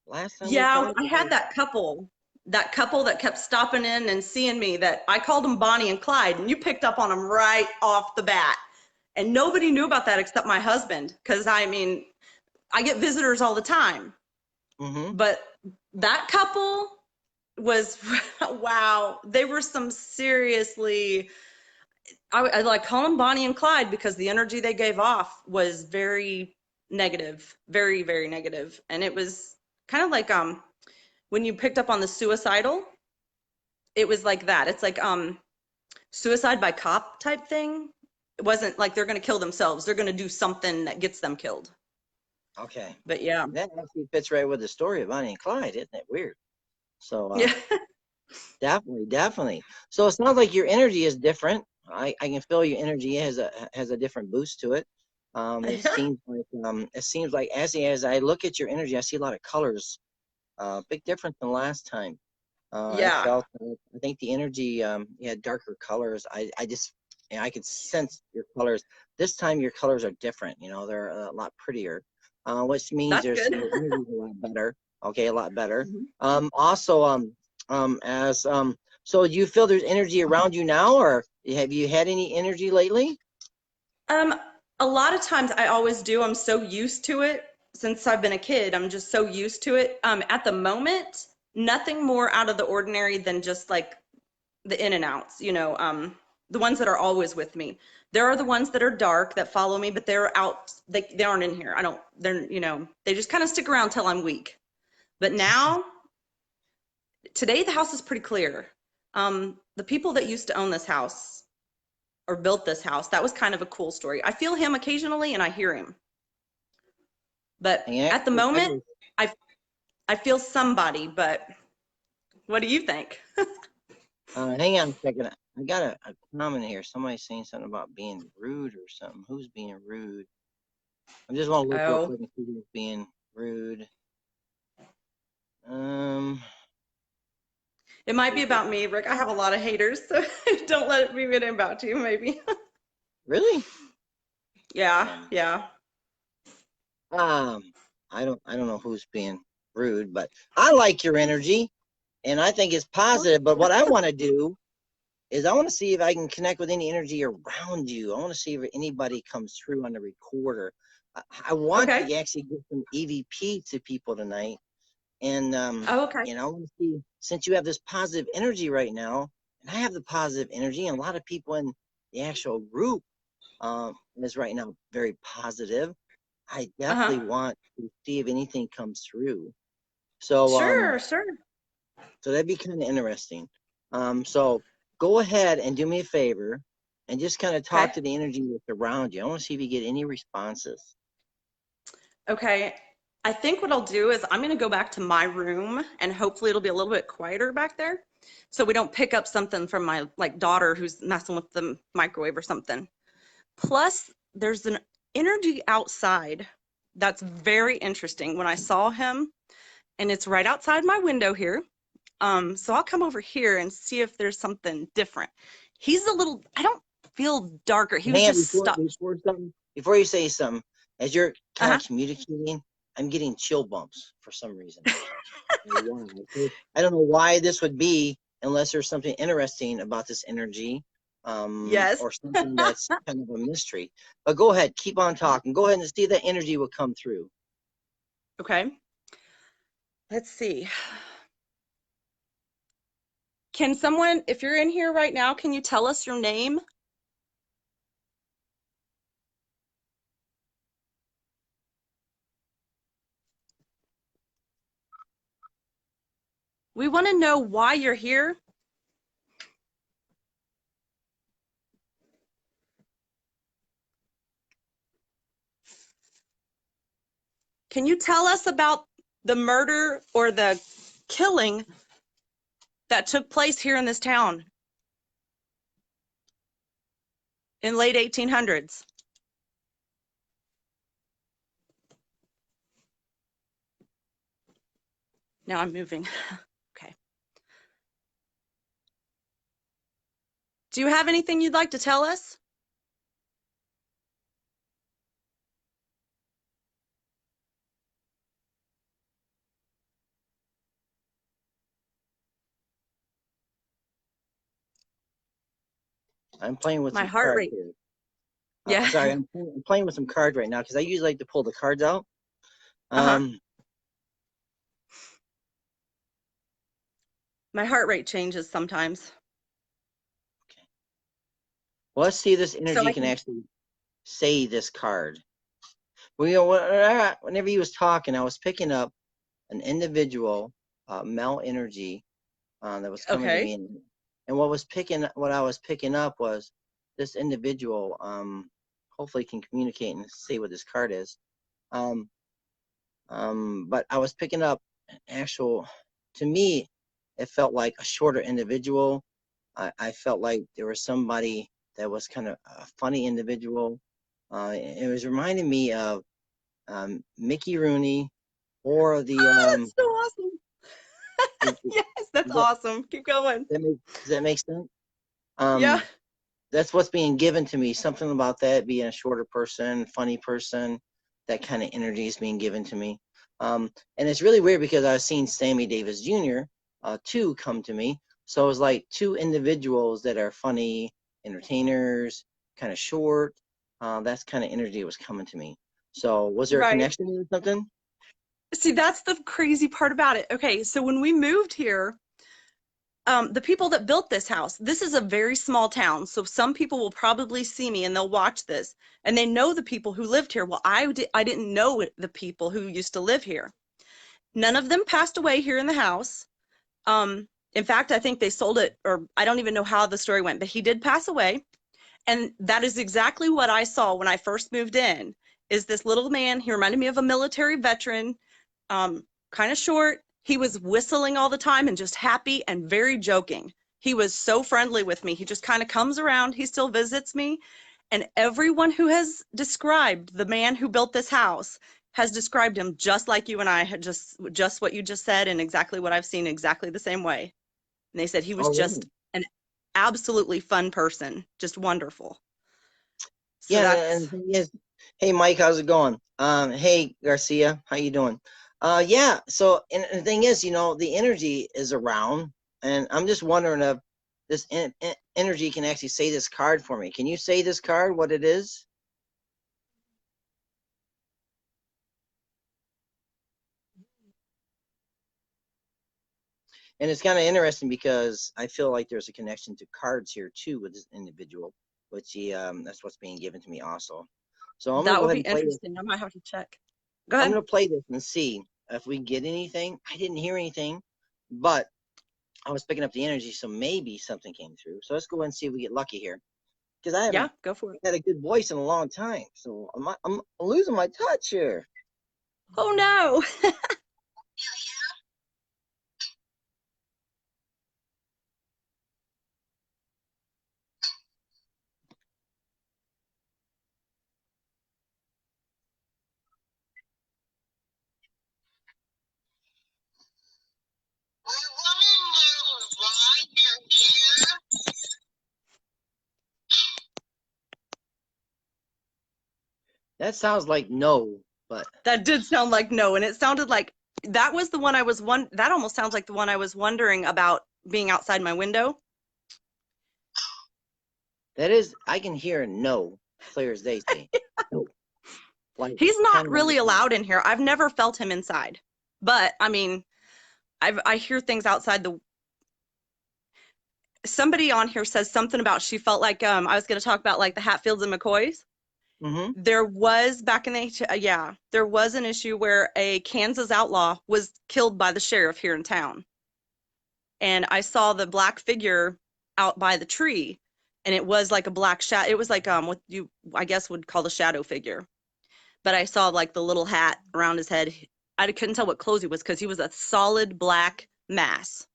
Last time we Yeah, talked. I had that couple that kept stopping in and seeing me that I called them Bonnie and Clyde, and you picked up on them right off the bat. And nobody knew about that except my husband. Because I mean, I get visitors all the time. Mm-hmm. But that couple was, wow, they were some seriously, I like call them Bonnie and Clyde because the energy they gave off was very negative, very, very negative. And it was kind of like when you picked up on the suicidal, it was like that. It's like suicide by cop type thing. It wasn't like they're gonna kill themselves. They're gonna do something that gets them killed. Okay. But yeah. That actually fits right with the story of Bonnie and Clyde, isn't it? Weird. So Yeah. definitely. So it sounds like your energy is different. I can feel your energy has a different boost to it. It seems like as I look at your energy, I see a lot of colors. Big difference than last time. Yeah. I think the energy you had darker colors. I could sense your colors. This time your colors are different. They're a lot prettier, which means That's there's good. your energy's a lot better. Okay, a lot better. Mhm. Also, as so do you feel there's energy around you now, or have you had any energy lately? Um, a lot of times I always do. I'm so used to it since I've been a kid. I'm just so used to it. At the moment, nothing more out of the ordinary than just like the in and outs, the ones that are always with me. There are the ones that are dark that follow me, but they're out. They aren't in here. They just kind of stick around till I'm weak. But now, today the house is pretty clear. The people that used to own this house or built this house, that was kind of a cool story. I feel him occasionally and I hear him. But Yeah, at the moment, I feel somebody, but what do you think? hang on a second. I got a comment here. Somebody's saying something about being rude or something. Who's being rude? I just want to look real Oh, quick and see who's being rude. it might be about me, Rick. I have a lot of haters, so don't let it be about you, maybe. Really? Yeah, yeah. I don't know who's being rude, but I like your energy and I think it's positive. But what I want to do is I want to see if I can connect with any energy around you. I want to see if anybody comes through on the recorder. I want Okay. to actually give some EVP to people tonight. And Oh, okay. I want to see, since you have this positive energy right now, and I have the positive energy, and a lot of people in the actual group is right now very positive. I Uh-huh. definitely want to see if anything comes through. So Sure, sure. so that'd be kind of interesting. So go ahead and do me a favor and just kind of Okay. talk to the energy that's around you. I want to see if you get any responses. Okay. I think what I'll do is I'm going to go back to my room and hopefully it'll be a little bit quieter back there so we don't pick up something from my like daughter who's messing with the microwave or something. Plus, there's an energy outside that's very interesting when I saw him, and it's right outside my window here. So I'll come over here and see if there's something different. He's a little, I don't feel darker. He was Hang on, just stuck. before you say something, as you're kind Uh-huh. of communicating, I'm getting chill bumps for some reason. I don't know why this would be unless there's something interesting about this energy, Yes. or something that's kind of a mystery. But go ahead, keep on talking. Go ahead and see if that energy will come through. Okay. Let's see. Can someone, if you're in here right now, can you tell us your name? We want to know why you're here. Can you tell us about the murder or the killing that took place here in this town in late 1800s? Now I'm moving. Okay. Do you have anything you'd like to tell us? I'm playing with My some heart cards rate. here. Yeah. Sorry, I'm playing with some cards right now because I usually like to pull the cards out. Uh-huh. Um, My heart rate changes sometimes. well, let's see if this So energy I can can, actually say this card. Well, whenever he was talking, I was picking up an individual, male energy, that was coming to okay. me, and what I was picking up was this individual. Hopefully, can communicate and say what this card is. Um, but I was picking up an actual. To me, it felt like a shorter individual. I felt like there was somebody that was kind of a funny individual. It was reminding me of Mickey Rooney or the Oh, that's so awesome. does, Yes, that's that, awesome. Keep going. does that make sense? Yeah. That's what's being given to me. Something about that being a shorter person, funny person, that kind of energy is being given to me. And it's really weird because I've seen Sammy Davis Jr. Too come to me. So it was like two individuals that are funny, entertainers, kind of short. That's kind of energy that was coming to me. So was there a Right. connection or something? See, that's the crazy part about it. Okay, so when we moved here, the people that built this house, this is a very small town. So some people will probably see me and they'll watch this and they know the people who lived here. Well, I didn't know the people who used to live here. None of them passed away here in the house. In fact, I think they sold it, or I don't even know how the story went, but he did pass away. And that is exactly what I saw when I first moved in, is this little man. He reminded me of a military veteran, kind of short. He was whistling all the time and just happy and very joking. He was so friendly with me. He just kind of comes around. He still visits me. And everyone who has described the man who built this house has described him just like you and I had just what you just said and exactly what I've seen exactly the same way. And they said he was Oh, just really? an absolutely fun person, just wonderful. So Yeah, and that's the thing is, hey Mike, how's it going? Hey Garcia, how you doing? Yeah. So, and the thing is, the energy is around, and I'm just wondering if this energy can actually say this card for me. Can you say this card, what it is? And it's kind of interesting because I feel like there's a connection to cards here too with this individual. which that's what's being given to me also. So I'm gonna That go would ahead be and play this. interesting. I might have to check. Go I'm ahead. gonna play this and see if we get anything. I didn't hear anything, but I was picking up the energy, so maybe something came through. So let's go ahead and see if we get lucky here, because I Yeah, haven't go for it. had a good voice in a long time. So I'm losing my touch here. Oh no. That sounds like no, but That did sound like no, and it sounded like that was the one I was that almost sounds like the one I was wondering about being outside my window. that is, I can hear a no clear as day. Say no, like He's not 10 miles really an hour. allowed in here. I've never felt him inside. But I mean, I hear things outside the somebody on here says something about she felt like I was going to talk about like the Hatfields and McCoys. Mm-hmm. There was back in the yeah, there was an issue where a Kansas outlaw was killed by the sheriff here in town. And I saw the black figure out by the tree, and it was like a black shadow. It was like what you I guess would call the shadow figure. But I saw like the little hat around his head. I couldn't tell what clothes he was because he was a solid black mass.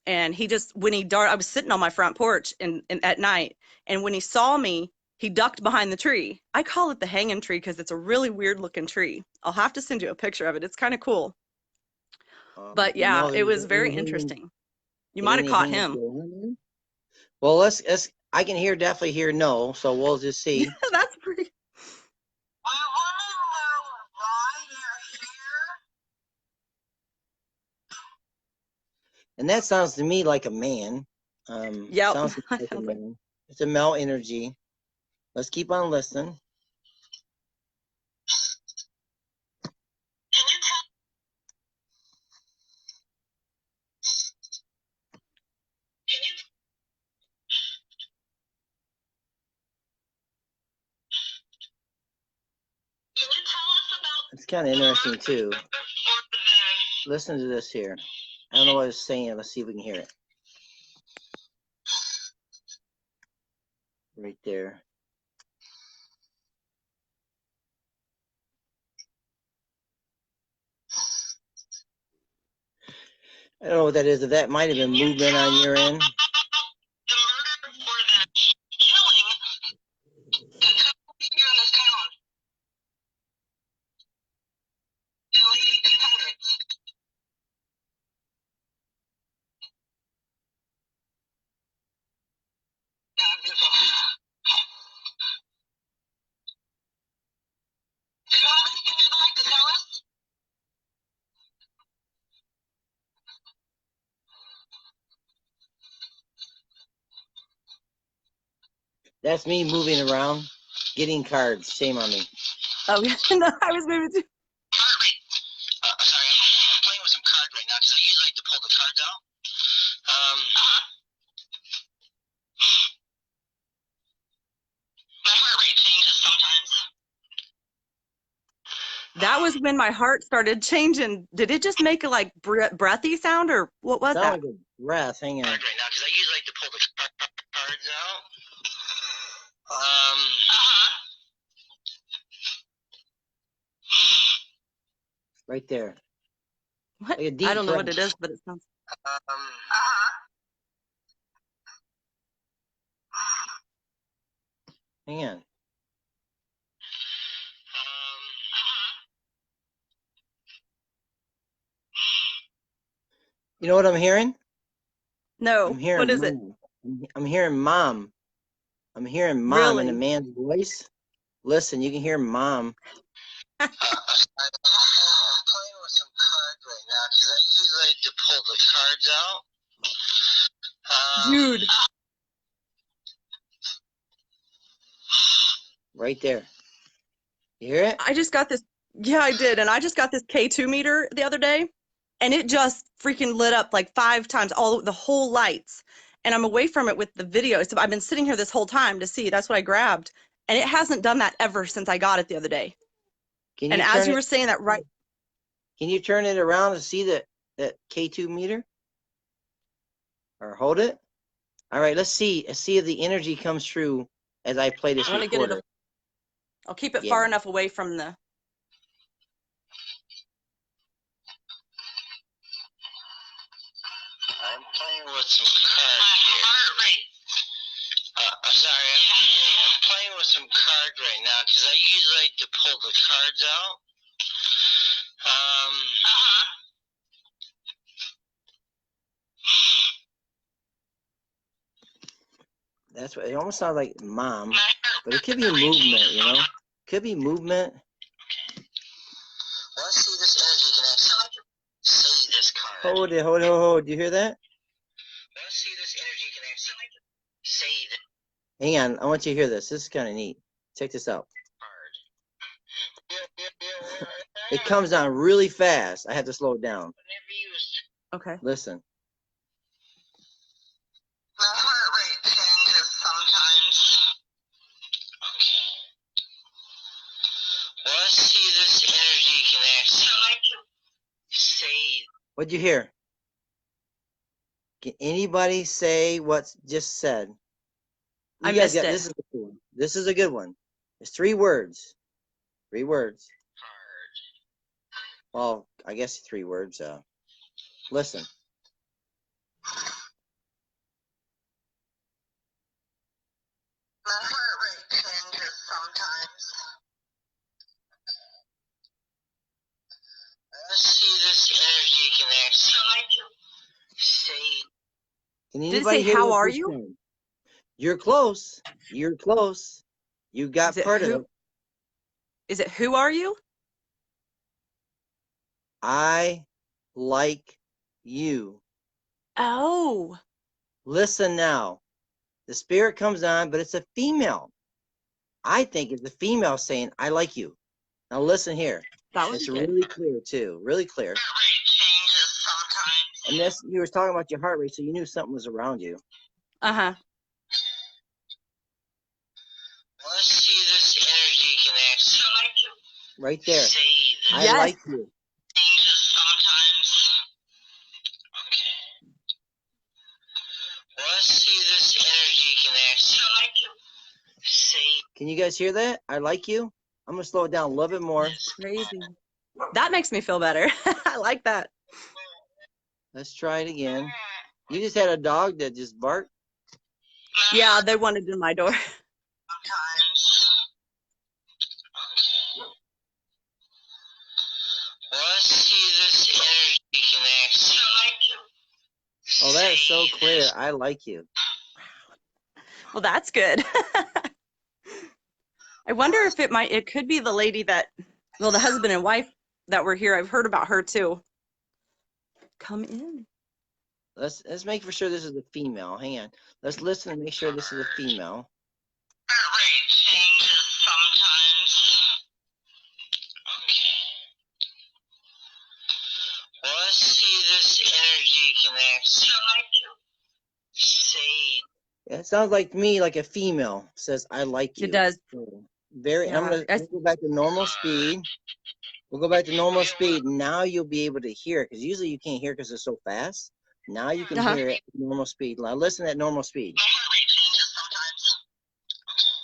And he just when he darted, I was sitting on my front porch and at night, and when he saw me, he ducked behind the tree. I call it the hanging tree because it's a really weird looking tree. I'll have to send you a picture of it. It's kind of cool. But yeah, No, it was very any hanging, interesting. You might have any caught hanging him. door? Well, let's. I can definitely hear no, so we'll just see. That's pretty. And that sounds to me like a man. Yep. Sounds like a man. It's a male energy. Let's keep on listening. It's kind of interesting too. Listen to this here. I don't know what it's saying. Let's see if we can hear it. Right there. I don't know what that is. If that might have been movement on your end. That's me moving around, getting cards. Shame on me. Oh yeah, no, I was moving too. Sorry, I'm playing with some cards right now because I usually like to pull the cards out. My heart rate changes sometimes. That was when my heart started changing. Did it just make a like breathy sound or what was that? Sound like a breath. Hang on. Right now because I usually like to pull the cards out. Right there. What? Like a deep I don't know what breath. it is, but it sounds. Hang on. You know what I'm hearing? No. I'm hearing What is it? mom. I'm hearing mom. I'm hearing mom in a Really? man's voice. Listen, you can hear mom. I'm playing with some cards right now because I usually like to pull the cards out. Dude. Right there. You hear it? I just got this. Yeah, I did. And I just got this K2 meter the other day, and it just freaking lit up like 5 times, all the whole lights. and I'm away from it with the video. So I've been sitting here this whole time to see. That's what I grabbed. And it hasn't done that ever since I got it the other day. Can And you as turn you it? were saying that, right? Can you turn it around to see that K2 meter? Or hold it? All right, let's see. Let's see if the energy comes through as I play this I want to get it. recorder. I'll keep it Yeah. far enough away from the. I'm playing with some cards here. I'm sorry, I'm playing with some cards right now because I usually like to pull the cards out. That's what it almost sounds like, mom, but it could be movement, you know? Could be movement. Let's see this energy can actually say this card. Hold. Do you hear that? Let's see this energy can actually say that. Hang on, I want you to hear this. This is kind of neat. Check this out. It comes on really fast. I have to slow it down. Okay. Listen. My heart rate changes sometimes. Okay. Let's see this energy can actually say. What'd you hear? Can anybody say what's just said? I missed it. This is a good one. This is a good one. It's 3 words. 3 words. Well, I guess 3 words. Listen. My heart rate changes sometimes. Let's see this energy can actually say. Can Did it anybody say, hear how what are you're you? saying? You're close. You're close. You got Is it part of who? it. Is it who are you? I like you. Oh, Listen now. The spirit comes on, but it's a female. I think it's a female saying, I like you. Now listen here. that was It's good. really clear too. Really clear. Heart rate changes sometimes. And this, you were talking about your heart rate, so you knew something was around you. Uh-huh. Let's see this energy can actually Right there. say that. I Yes. like you. Changes sometimes. Okay. Let's see this energy can actually say. Can you guys hear that? I like you. I'm going to slow it down a little bit more. Crazy. That makes me feel better. I like that. Let's try it again. You just had a dog that just barked. Yeah, they wanted in my door. Sometimes. Okay. Let's see this energy can actually. Oh, that is so say clear. this. I like you. Well, that's good. I wonder if it could be the lady that, well, the husband and wife that were here. I've heard about her too. Come in. Let's make for sure this is a female. Hang on. Let's listen and make sure this is a female. Heart rate changes sometimes. Okay. Let's see this energy can actually say. Yeah, it sounds like to me like a female says, I like you. It does. So, very. Yeah. I'm going to go back to normal speed. We'll go back to normal speed. Now you'll be able to hear it because usually you can't hear because it's so fast. Now you can hear it at normal speed. Now listen at normal speed. My heart rate changes sometimes. Okay.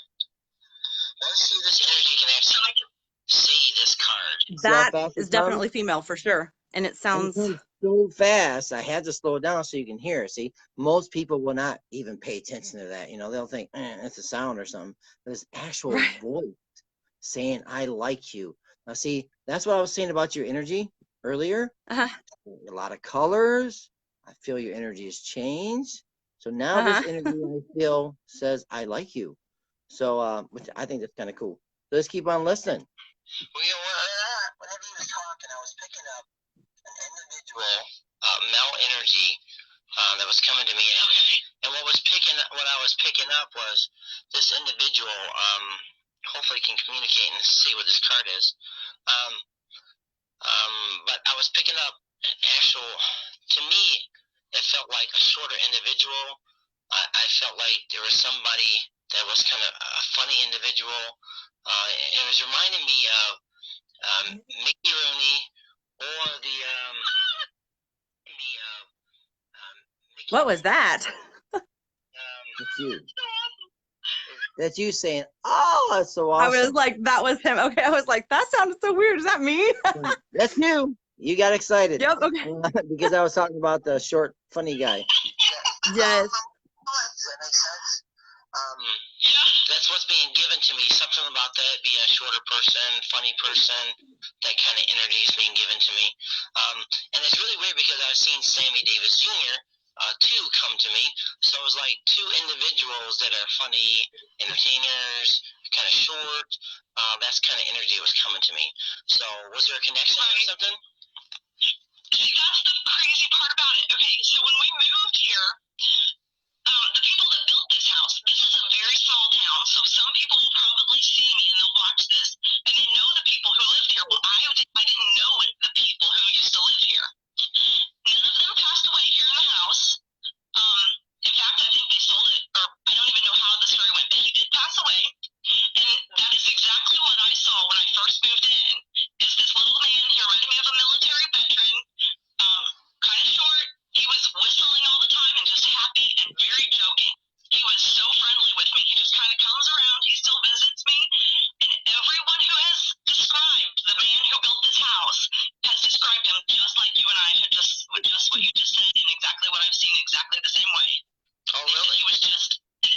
Let's see this energy can actually say this card. See how That fast it is comes? definitely female for sure. And it And it sounds, comes so fast. I had to slow it down so you can hear it. See, most people will not even pay attention to that. You know, they'll think it's a sound or something. But it's actual Right. voice saying, I like you. Now, see, that's what I was saying about your energy earlier. uh-huh. A lot of colors. I feel your energy has changed. So now this energy I feel says, I like you. So, which I think that's kind of cool. So let's keep on listening. Well, you know, whenever he was talking, I was picking up an individual male energy that was coming to me, and what I was picking up was this individual hopefully can communicate and see what this card is. But I was picking up an actual, to me, it felt like a shorter individual I felt like there was somebody that was kind of a funny individual. It was reminding me of Mickey Rooney or the Mickey What was Rooney. that? That's you. That's you saying, "Oh, that's so I was awesome." like, that was him. Okay, I was like, that sounded so weird. Is that me? That's you. You got excited Yep. Okay. because I was talking about the short, funny guy. Yes. Does that make sense? Yeah, that's what's being given to me. Something about that, be a shorter person, funny person, that kind of energy is being given to me. And it's really weird because I've seen Sammy Davis Jr. Too come to me. So it was like two individuals that are funny, entertainers, kind of short. That's kind of energy that was coming to me. So was there a connection or something? See, that's the crazy part about it. Okay, so when we moved here, the people that built this house, this is a very small town, so some people will probably see me and they'll watch this, and they know the people who lived here. Well, I didn't know the people who used to live here. None of them passed away here in the house. In fact, I think they sold it, or I don't even know how the story went, but he did pass away, and that is exactly what I saw when I first moved in, is this little man, he reminded me of a military veteran, kind of short. He was whistling all the time and just happy and very joking. He was so friendly with me. He just kind of comes around. He still visits me. And everyone who has described the man who built this house has described him just like you and I had just what you just said, and exactly what I've seen, exactly the same way. Oh, really? He was just an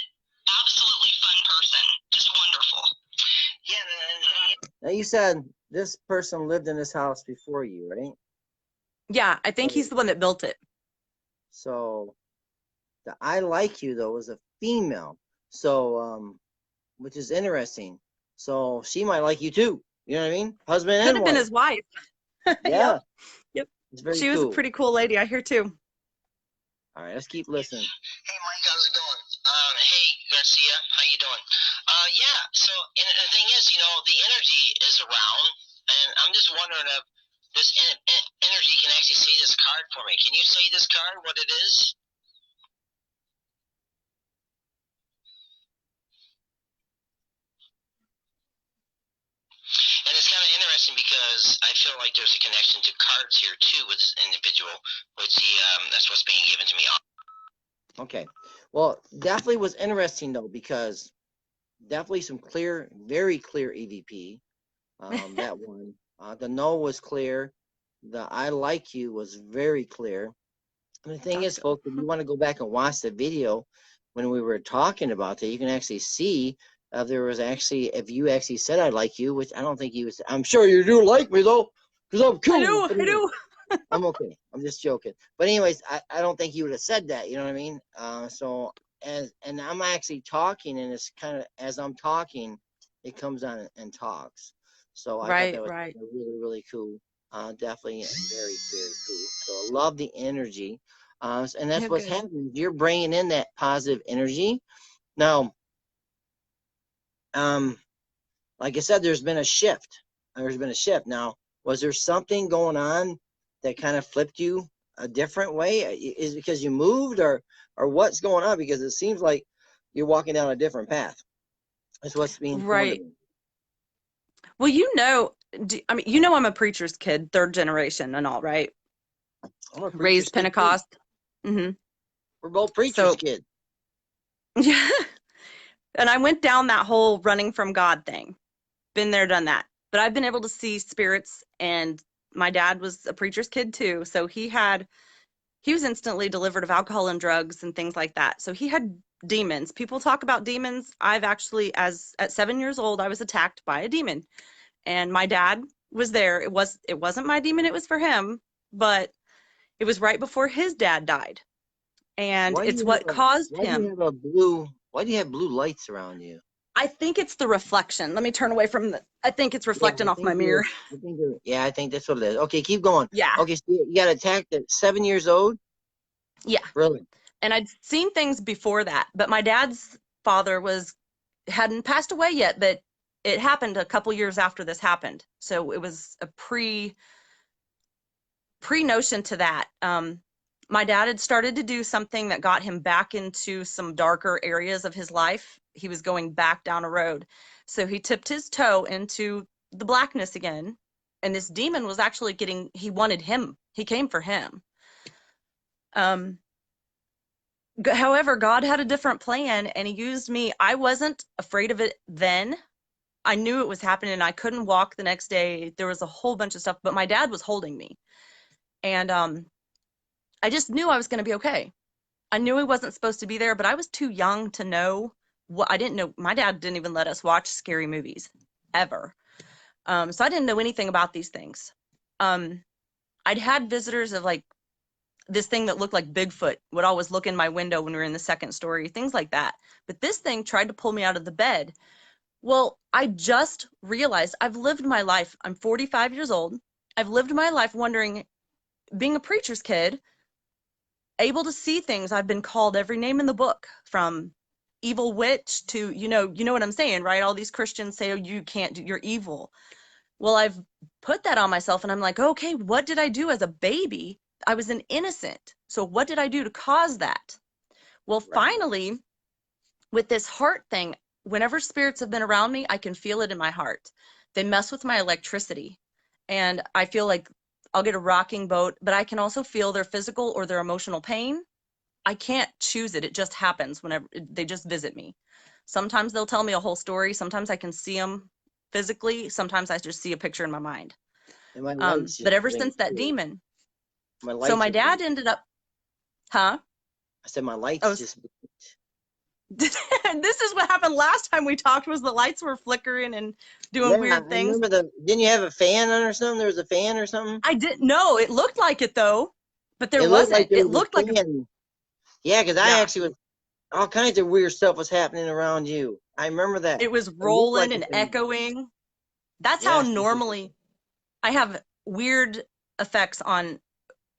absolutely fun person. Just wonderful. Yeah, Now you said this person lived in this house before you, right? Yeah, I think he's the one that built it. So the "I like you" though was a female. So which is interesting. So she might like you too. You know what I mean? Husband Could and have been wife. his wife. Yeah. Yep. It's very She was a cool. pretty cool lady. I hear too. All right, let's keep listening. Hey Mike, how's it going? Hey Garcia, how you doing? Yeah. So, and the thing is, the energy is around, and I'm just wondering if this energy can actually say this card for me. Can you say this card what it is? And it's kind of interesting because I feel like there's a connection to cards here too with this individual, which that's what's being given to me. Okay. Well, definitely was interesting though, because definitely some clear, very clear EVP. That one. The no was clear. The "I like you" was very clear. And the thing is, folks, if you want to go back and watch the video when we were talking about that, you can actually see there was actually, if you actually said "I like you," which I don't think you was. I'm sure you do like me though, because I'm cool. I do. But I anyway, do. I'm okay. I'm just joking. But anyways, I don't think you would have said that. You know what I mean? So and I'm actually talking, and it's kind of as I'm talking, it comes on and talks. So I thought that was Right. really, really cool. Definitely very, very cool. So I love the energy. And that's Yeah, what's good. happening. You're bringing in that positive energy. Now, like I said, there's been a shift. Now, was there something going on that kind of flipped you a different way? Is it because you moved, or what's going on? Because it seems like you're walking down a different path. That's what's being shown to Right. me. Well, I mean, I'm a preacher's kid, third generation and all, right? I'm a preacher's Raised kid too. Pentecost. hmm We're both preacher's So, kids. yeah. And I went down that whole running from God thing. Been there, done that. But I've been able to see spirits, and my dad was a preacher's kid too. So he was instantly delivered of alcohol and drugs and things like that. So he had demons. People talk about demons. I've actually, at 7 years old, I was attacked by a demon, and my dad was there. It wasn't my demon. It was for him, but it was right before his dad died, and Why do it's you what have caused why do you him. have a blue why do you have blue lights around you? I think it's the reflection. Let me turn away from I think it's Yeah, reflecting off my mirror. I think that's what it is. Okay, keep going. Yeah. Okay, so you got attacked at 7 years old? Yeah. Really? And I'd seen things before that, but my dad's father hadn't passed away yet, but it happened a couple years after this happened. So it was a pre notion to that. my dad had started to do something that got him back into some darker areas of his life. He was going back down a road. So he tipped his toe into the blackness again. And this demon was actually he wanted him. He came for him. However, God had a different plan and he used me. I wasn't afraid of it then. I knew it was happening. I couldn't walk the next day. There was a whole bunch of stuff, but my dad was holding me. And I just knew I was going to be okay. I knew he wasn't supposed to be there, but I was too young to know what I didn't know. My dad didn't even let us watch scary movies ever. So I didn't know anything about these things. I'd had visitors of like this thing that looked like Bigfoot would always look in my window when we were in the second story, things like that. But this thing tried to pull me out of the bed. Well, I just realized I've lived my life. I'm 45 years old. I've lived my life wondering, being a preacher's kid, able to see things. I've been called every name in the book, from evil witch to, you know what I'm saying, right? All these Christians say, oh, you can't do, you're evil. Well, I've put that on myself and I'm like, okay, what did I do as a baby? I was an innocent. So what did I do to cause that? Well, finally, with this heart thing, whenever spirits have been around me, I can feel it in my heart. They mess with my electricity. And I feel like I'll get a rocking boat, but I can also feel their physical or their emotional pain. I can't choose it. It just happens whenever they just visit me. Sometimes they'll tell me a whole story. Sometimes I can see them physically. Sometimes I just see a picture in my mind. But ever since that demon, so my dad ended up, huh? I said my lights just. This is what happened last time we talked, was the lights were flickering and doing weird things. I remember didn't you have a fan on or something? There was a fan or something? I didn't know. It looked like it though, but there wasn't. It looked like yeah, because I actually was, all kinds of weird stuff was happening around you. I remember that. It was rolling and echoing. That's how normally I have weird effects on,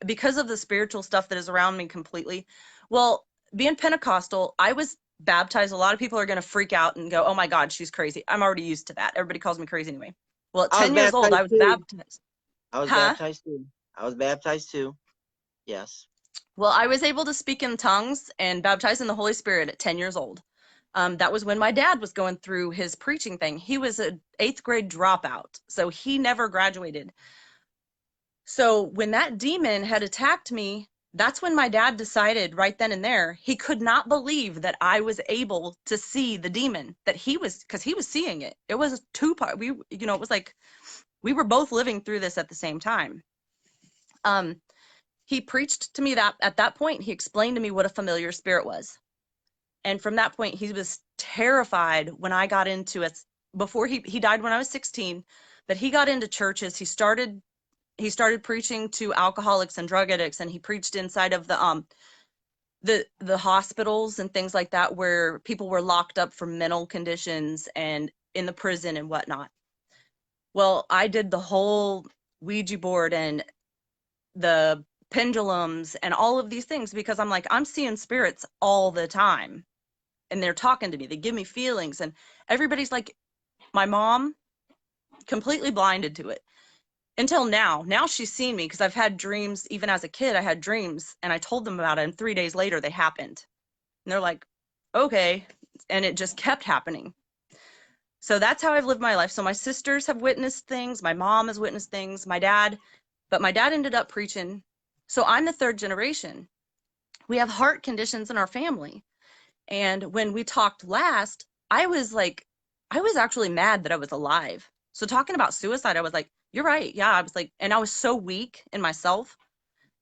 because of the spiritual stuff that is around me completely. Well, being Pentecostal, I was baptized. A lot of people are going to freak out and go, oh my God, she's crazy. I'm already used to that. Everybody calls me crazy anyway. Well, at 10 years old, I was baptized. I was baptized too. I was baptized too. Yes. Well, I was able to speak in tongues and baptized in the Holy Spirit at 10 years old. That was when my dad was going through his preaching thing. He was an 8th grade dropout, so he never graduated. So when that demon had attacked me, that's when my dad decided right then and there, he could not believe that I was able to see the demon, that he was, because he was seeing it. It was two-part. It was like we were both living through this at the same time. He preached to me that at that point, he explained to me what a familiar spirit was. And from that point, he was terrified when I got into it. Before he died when I was 16, but he got into churches. He started preaching to alcoholics and drug addicts, and he preached inside of the hospitals and things like that, where people were locked up for mental conditions and in the prison and whatnot. Well, I did the whole Ouija board and the pendulums and all of these things, because I'm like, I'm seeing spirits all the time and they're talking to me. They give me feelings, and everybody's like, my mom, completely blinded to it. Until now she's seen me, because I've had dreams. Even as a kid, I had dreams and I told them about it, and 3 days later they happened. And they're like, okay. And it just kept happening. So that's how I've lived my life. So my sisters have witnessed things. My mom has witnessed things. My dad ended up preaching. So I'm the 3rd generation. We have heart conditions in our family. And when we talked last, I was actually mad that I was alive. So talking about suicide, I was like, you're right. Yeah, I was like, and I was so weak in myself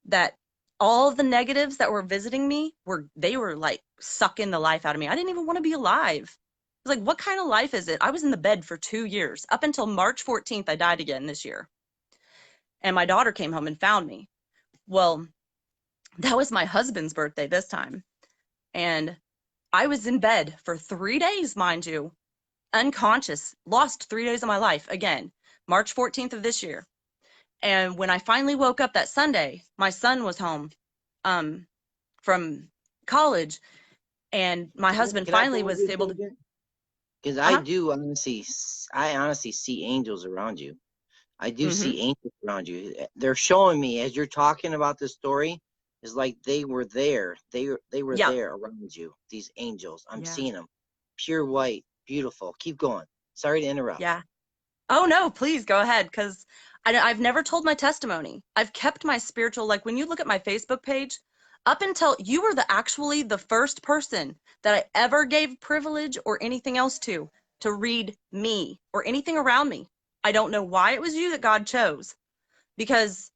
that all of the negatives that were visiting me were like sucking the life out of me. I didn't even want to be alive. I was like, what kind of life is it? I was in the bed for 2 years. Up until March 14th, I died again this year. And my daughter came home and found me. Well, that was my husband's birthday this time. And I was in bed for 3 days, mind you, unconscious, lost 3 days of my life again. March 14th of this year. And when I finally woke up that Sunday, my son was home from college, and my husband finally was able to. Because I honestly see angels around you. I do see angels around you. They're showing me, as you're talking about this story, It's like they were there. They were Yeah. there around you. These angels. I'm Yeah. seeing them. Pure white, beautiful. Keep going. Sorry to interrupt. Yeah. Oh no, please go ahead, because I've never told my testimony. I've kept my spiritual, like when you look at my Facebook page, up until you were actually the first person that I ever gave privilege or anything else to read me or anything around me. I don't know why it was you that God chose, because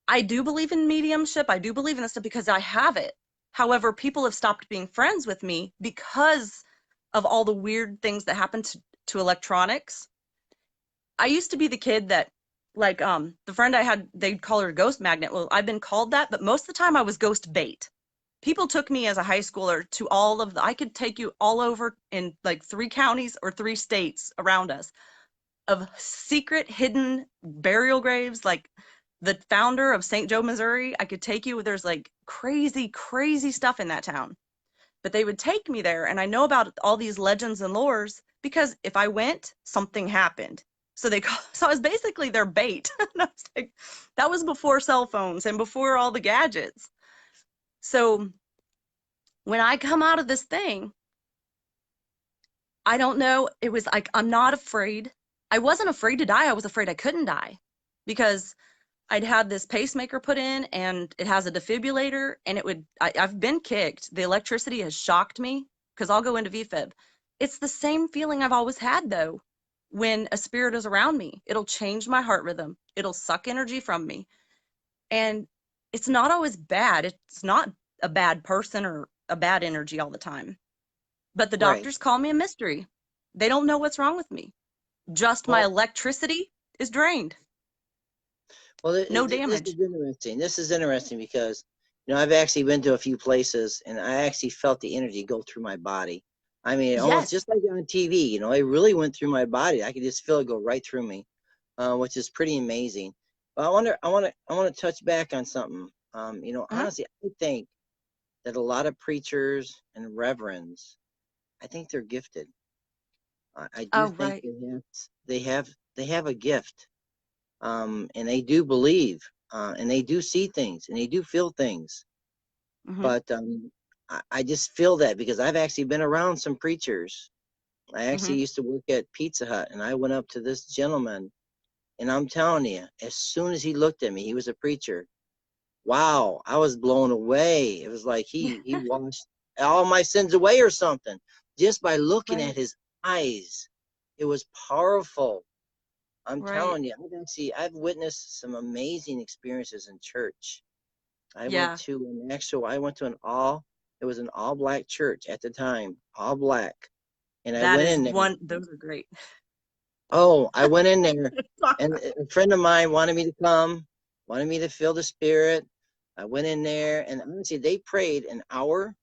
I do believe in mediumship. I do believe in this stuff because I have it. However, people have stopped being friends with me because of all the weird things that happen to electronics. I used to be the kid that, like, the friend I had, they'd call her a ghost magnet. Well, I've been called that, but most of the time I was ghost bait. People took me as a high schooler to all of I could take you all over in like 3 counties or 3 states around us of secret hidden burial graves. Like the founder of St. Joe, Missouri, I could take you. There's like crazy, crazy stuff in that town. But they would take me there, and I know about all these legends and lores because if I went, something happened. So so I was basically their bait. And I was like, that was before cell phones and before all the gadgets. So when I come out of this thing, I don't know, it was like, I'm not afraid. I wasn't afraid to die. I was afraid I couldn't die because I'd had this pacemaker put in and it has a defibrillator, and I've been kicked. The electricity has shocked me because I'll go into VFib. It's the same feeling I've always had though. When a spirit is around me, it'll change my heart rhythm. It'll suck energy from me. And it's not always bad. It's not a bad person or a bad energy all the time. But the Right. doctors call me a mystery. They don't know what's wrong with me. Just my Well, electricity is drained. well, No this damage. is interesting. This is interesting because, I've actually been to a few places and I actually felt the energy go through my body. I mean, almost Yes. just like on TV, it really went through my body. I could just feel it go right through me, which is pretty amazing. But I want to touch back on something. Honestly, I think that a lot of preachers and reverends, I think they're gifted. I do Oh, think right. they have a gift, and they do believe, and they do see things, and they do feel things. Mm-hmm. But I just feel that because I've actually been around some preachers. I actually Mm-hmm. used to work at Pizza Hut, and I went up to this gentleman, and I'm telling you, as soon as he looked at me, he was a preacher. Wow, I was blown away. It was like he washed all my sins away or something just by looking Right. at his eyes. It was powerful. I'm Right. telling you, I've witnessed some amazing experiences in church. Yeah. I went to it was an all black church at the time, all black. And I That went is in there. those are great. Oh, I went in there and a friend of mine wanted me to come, wanted me to feel the spirit. I went in there and honestly, they prayed an hour.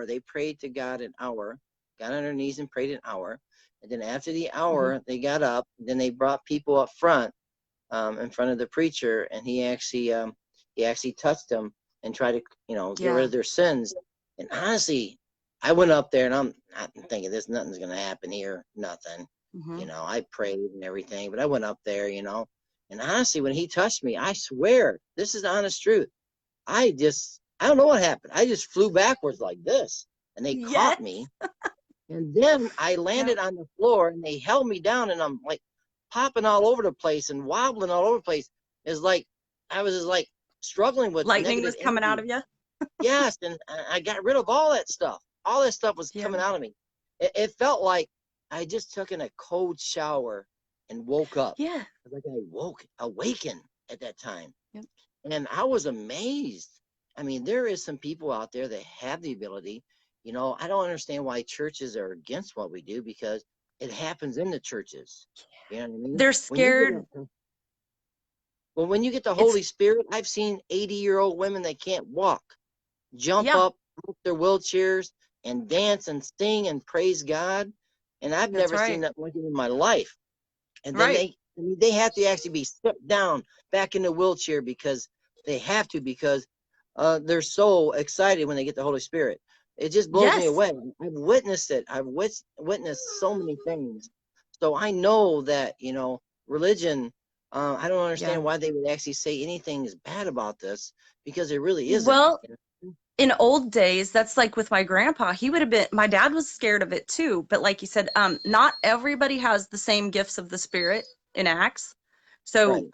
They prayed to God an hour, got on their knees and prayed an hour. And then after the Mm-hmm. hour, they got up. Then they brought people up front, in front of the preacher, and he actually touched them and tried to, get rid Yeah. of their sins. And honestly, I went up there and I'm thinking, nothing's going to happen here, nothing. Mm-hmm. I prayed and everything, but I went up there, and honestly, when he touched me, I swear, this is the honest truth. I don't know what happened. I just flew backwards like this, and they Yes. caught me. And then I landed on the floor, and they held me down, and I'm like popping all over the place and wobbling all over the place. It's like I was just like struggling with Lightning negative was coming out energy. of you. Yes, and I got rid of all that stuff. All that stuff was Yeah. coming out of me. It felt like I just took in a cold shower and woke up. Yeah. Like I awakened at that time. Yep. And I was amazed. I mean, there is some people out there that have the ability. I don't understand why churches are against what we do because it happens in the churches. You know what I mean? They're scared. When you get the It's Holy Spirit, I've seen 80-year-old women that can't walk jump yeah. up off their wheelchairs and dance and sing and praise God. And I've That's never seen right. that like in my life. And then Right. they have to actually be stepped down back in the wheelchair because they have to, because they're so excited when they get the Holy Spirit. It just blows me Yes. away. I've witnessed it. I've witnessed so many things. So I know that, religion, I don't Yeah. understand why they would actually say anything is bad about this, because it really isn't. Well, you know? in old days, that's like with my grandpa, he would have been, my dad was scared of it too. But like you said, not everybody has the same gifts of the spirit in Acts. So Right.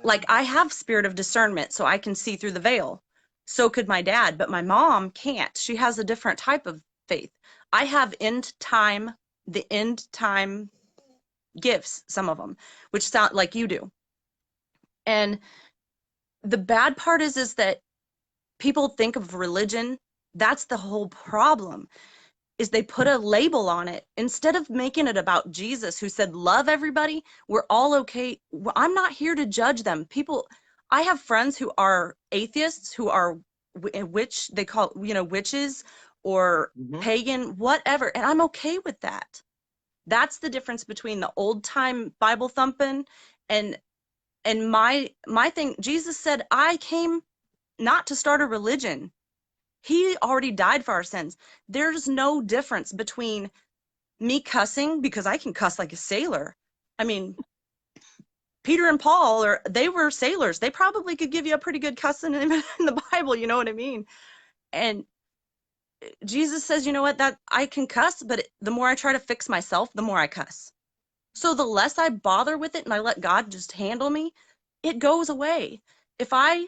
like I have spirit of discernment, so I can see through the veil. So could my dad, but my mom can't. She has a different type of faith. I have the end time gifts, some of them, which sound like you do. And the bad part is that people think of religion. That's the whole problem, is they put a label on it instead of making it about Jesus, who said, love everybody. We're all okay. I'm not here to judge them. People, I have friends who are atheists, who are witch, they call, witches or Hmm. pagan, whatever. And I'm okay with that. That's the difference between the old time Bible thumping and my thing. Jesus said, I came not to start a religion. He already died for our sins. There's no difference between me cussing, because I can cuss like a sailor. I mean, Peter and Paul, they were sailors. They probably could give you a pretty good cussing in the Bible, you know what I mean? And Jesus says, you know what, that I can cuss, but the more I try to fix myself, the more I cuss. So the less I bother with it and I let God just handle me, it goes away. If I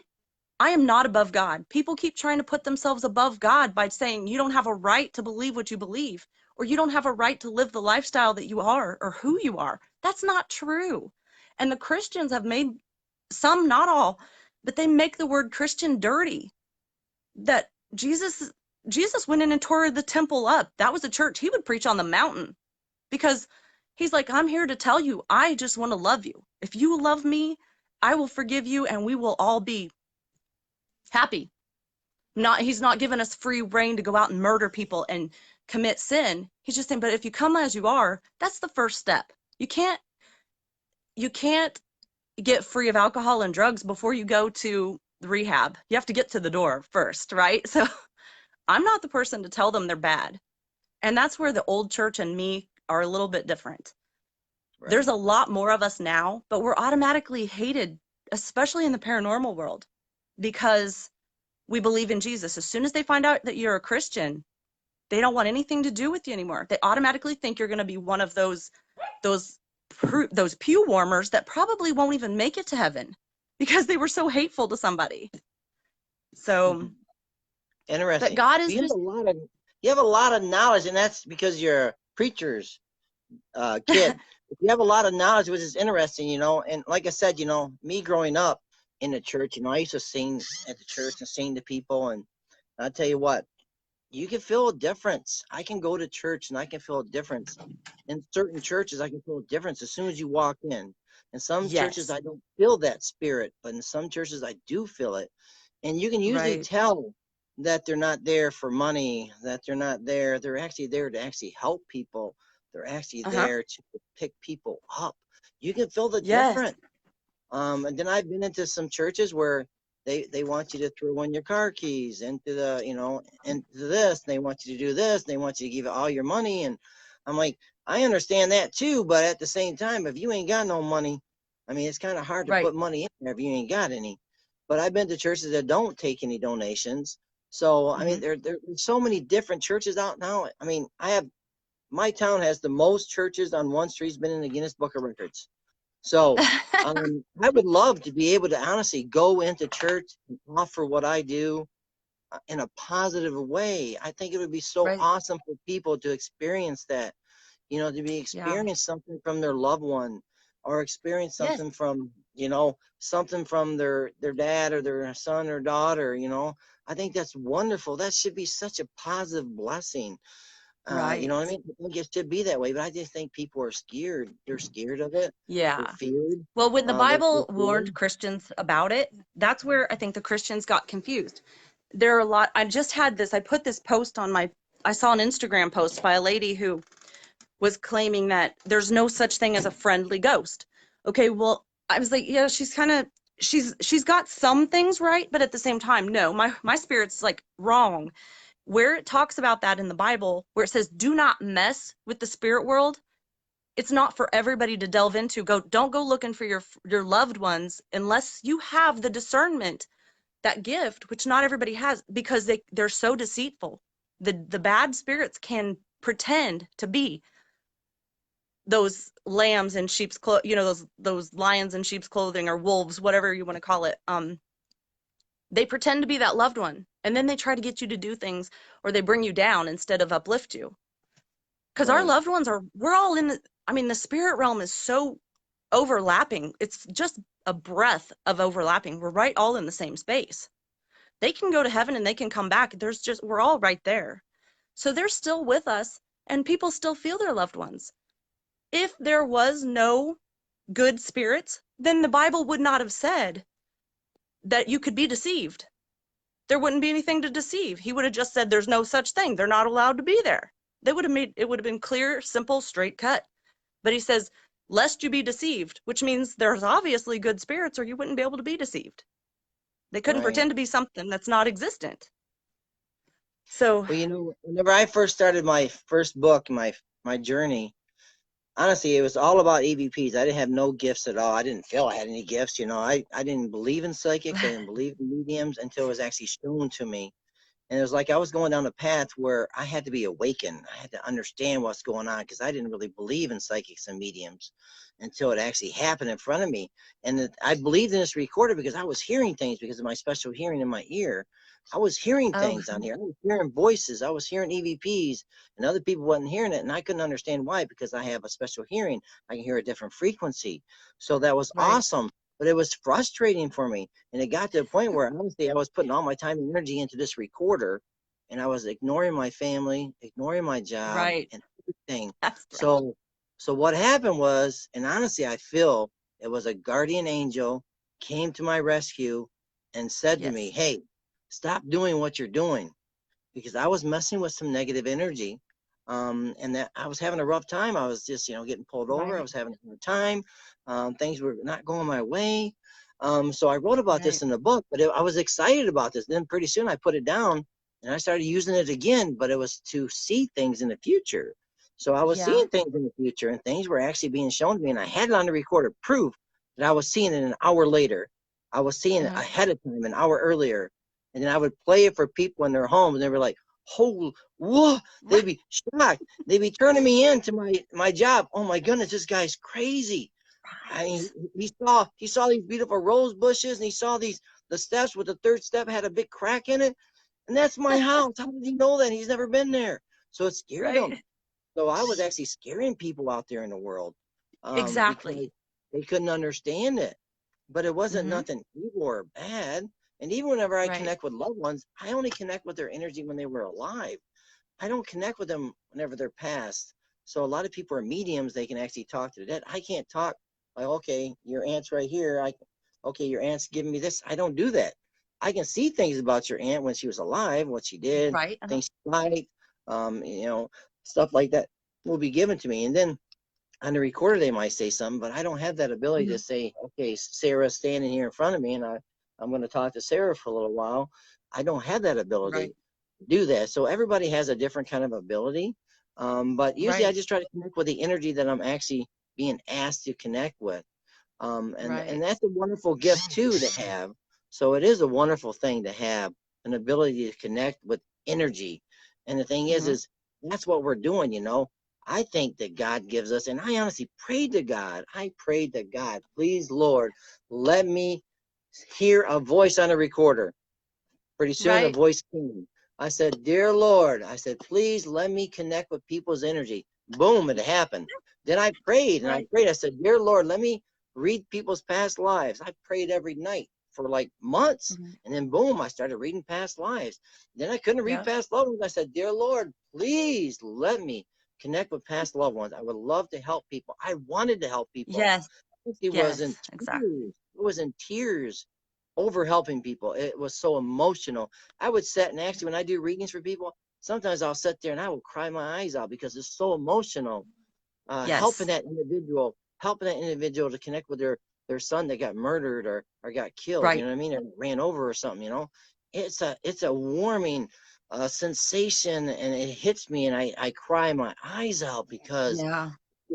am not above God. People keep trying to put themselves above God by saying you don't have a right to believe what you believe, or you don't have a right to live the lifestyle that you are or who you are. That's not true. And the Christians have made, some, not all, but they make the word Christian dirty. That Jesus went in and tore the temple up. That was a church. He would preach on the mountain, because he's like, I'm here to tell you, I just want to love you. If you love me, I will forgive you and we will all be happy. He's not giving us free reign to go out and murder people and commit sin. He's just saying, but if you come as you are, that's the first step. You can't get free of alcohol and drugs before you go to the rehab. You have to get to the door first, right? So I'm not the person to tell them they're bad. And that's where the old church and me are a little bit different. Right. There's a lot more of us now, but we're automatically hated, especially in the paranormal world, because we believe in Jesus. As soon as they find out that you're a Christian, they don't want anything to do with you anymore. They automatically think you're going to be one of those pew warmers that probably won't even make it to heaven because they were so hateful to somebody. So, Interesting. but God is you have just, you have a lot of knowledge, and that's because you're a preacher's kid. You have a lot of knowledge, which is interesting, and like I said, me growing up in the church, I used to sing at the church and sing to people, and I'll tell you what, you can feel a difference. I can go to church and I can feel a difference. In certain churches, I can feel a difference as soon as you walk in. In some churches, yes, I don't feel that spirit, but in some churches, I do feel it. And you can usually right. tell that they're not there for money, that they're not there. They're actually there to actually help people. They're actually Uh-huh. there to pick people up. You can feel the Yes. difference. And then I've been into some churches where they want you to throw in your car keys into the, into this, and they want you to do this, and they want you to give all your money. And I'm like, I understand that too, but at the same time, if you ain't got no money, I mean, it's kind of hard to Right. put money in there if you ain't got any. But I've been to churches that don't take any donations. So, I mean, there's so many different churches out now. I mean, my town has the most churches on one street, has been in the Guinness Book of Records. So I would love to be able to honestly go into church and offer what I do in a positive way. I think it would be so Right. awesome for people to experience that, to be Yeah. experience something from their loved one, or experience Yes. something from, something from their dad or their son or daughter. I think that's wonderful. That should be such a positive blessing. Right. You know what I mean? I think it should be that way, but I just think people are scared. They're scared of it. They're Yeah. feared. Well, when the They're Bible warned feared. Christians about it, that's where I think the Christians got confused. There are a lot, I just had this, I put this post on I saw an Instagram post by a lady who was claiming that there's no such thing as a friendly ghost. Okay, well, I was like, yeah, she's got some things right, but at the same time, no, my spirit's like wrong. Where it talks about that in the Bible, where it says, do not mess with the spirit world, it's not for everybody to delve into. Don't go looking for your loved ones unless you have the discernment, that gift, which not everybody has, because they're so deceitful. The bad spirits can pretend to be those lambs in sheep's those lions in sheep's clothing, or wolves, whatever you want to call it. They pretend to be that loved one, and then they try to get you to do things, or they bring you down instead of uplift you. Because our Right. loved ones we're all in the spirit realm is so overlapping. It's just a breath of overlapping. We're right all in the same space. They can go to heaven and they can come back. We're all right there. So they're still with us, and people still feel their loved ones. If there was no good spirits, then the Bible would not have said that you could be deceived. There wouldn't be anything to deceive. He would have just said there's no such thing. They're not allowed to be there. It would have been clear, simple, straight cut. But he says, lest you be deceived, which means there's obviously good spirits, or you wouldn't be able to be deceived. They couldn't Right. pretend to be something that's not existent. So, Well, you know, whenever I first started my first book, my journey, honestly, it was all about EVPs. I didn't have no gifts at all. I didn't feel I had any gifts. You know, I didn't believe in psychics. I didn't believe in mediums until it was actually shown to me. And it was like I was going down a path where I had to be awakened. I had to understand what's going on, because I didn't really believe in psychics and mediums until it actually happened in front of me. And I believed in this recorder because I was hearing things because of my special hearing in my ear. I was hearing things on here. I was hearing voices. I was hearing EVPs, and other people wasn't hearing it. And I couldn't understand why, because I have a special hearing. I can hear a different frequency. So that was right. awesome. But it was frustrating for me. And it got to a point where, honestly, I was putting all my time and energy into this recorder, and I was ignoring my family, ignoring my job, Right. and everything. That's right. So what happened was, and honestly, I feel it was a guardian angel came to my rescue and said to me, Yes. hey, stop doing what you're doing, because I was messing with some negative energy. And that I was having a rough time. I was just, getting pulled over. I Right. was having a hard time. Things were not going my way. So I wrote about this Right. in the book, but I was excited about this. Then pretty soon I put it down and I started using it again, but it was to see things in the future. So I was Yeah. seeing things in the future, and things were actually being shown to me, and I had it on the recorder, proof that I was seeing it an hour later. I was seeing it ahead of time, an hour earlier. And then I would play it for people in their homes, and they were like, holy, whoa, they'd be shocked. They'd be turning me in to my job. Oh my goodness, this guy's crazy. I mean, he saw these beautiful rose bushes, and he saw the steps with the third step had a big crack in it. And that's my house. How did he know that? He's never been there. So it scared him. Right. So I was actually scaring people out there in the world, because Exactly. they couldn't understand it. But it wasn't Mhm. nothing evil or bad. And even whenever I Right. connect with loved ones, I only connect with their energy when they were alive. I don't connect with them whenever they're past. So a lot of people are mediums. They can actually talk to the dead. I can't talk like, okay, your aunt's right here. Okay, your aunt's giving me this. I don't do that. I can see things about your aunt when she was alive, what she did, Right. things she liked, stuff like that will be given to me. And then on the recorder, they might say something, but I don't have that ability to say, okay, Sarah's standing here in front of me, and I'm going to talk to Sarah for a little while. I don't have that ability Right. to do that. So everybody has a different kind of ability. But usually I Right. just try to connect with the energy that I'm actually being asked to connect with. Right. And that's a wonderful gift too to have. So it is a wonderful thing to have an ability to connect with energy. And the thing Mhm. is that's what we're doing. I think that God gives us, and I honestly prayed to God. I prayed to God, please, Lord, let me hear a voice on a recorder. Pretty soon a Right. voice came. I said, dear Lord, I said, please let me connect with people's energy. Boom, it happened. Then I prayed and I Right. prayed. I said, dear Lord, let me read people's past lives. I prayed every night for like months. Mhm. And then boom, I started reading past lives. Then I couldn't read Yep. past loved ones. I said, dear Lord, please let me connect with past loved ones. I would love to help people. I wanted to help people. Yes. It was in Yes. Exactly. tears. It was in tears over helping people. It was so emotional. I would sit, and actually when I do readings for people, sometimes I'll sit there and I will cry my eyes out because it's so emotional. Yes. Helping that individual to connect with their son that got murdered or got killed, you Right. know what I mean, or ran over or something, it's a warming sensation, and it hits me, and I cry my eyes out because Yeah.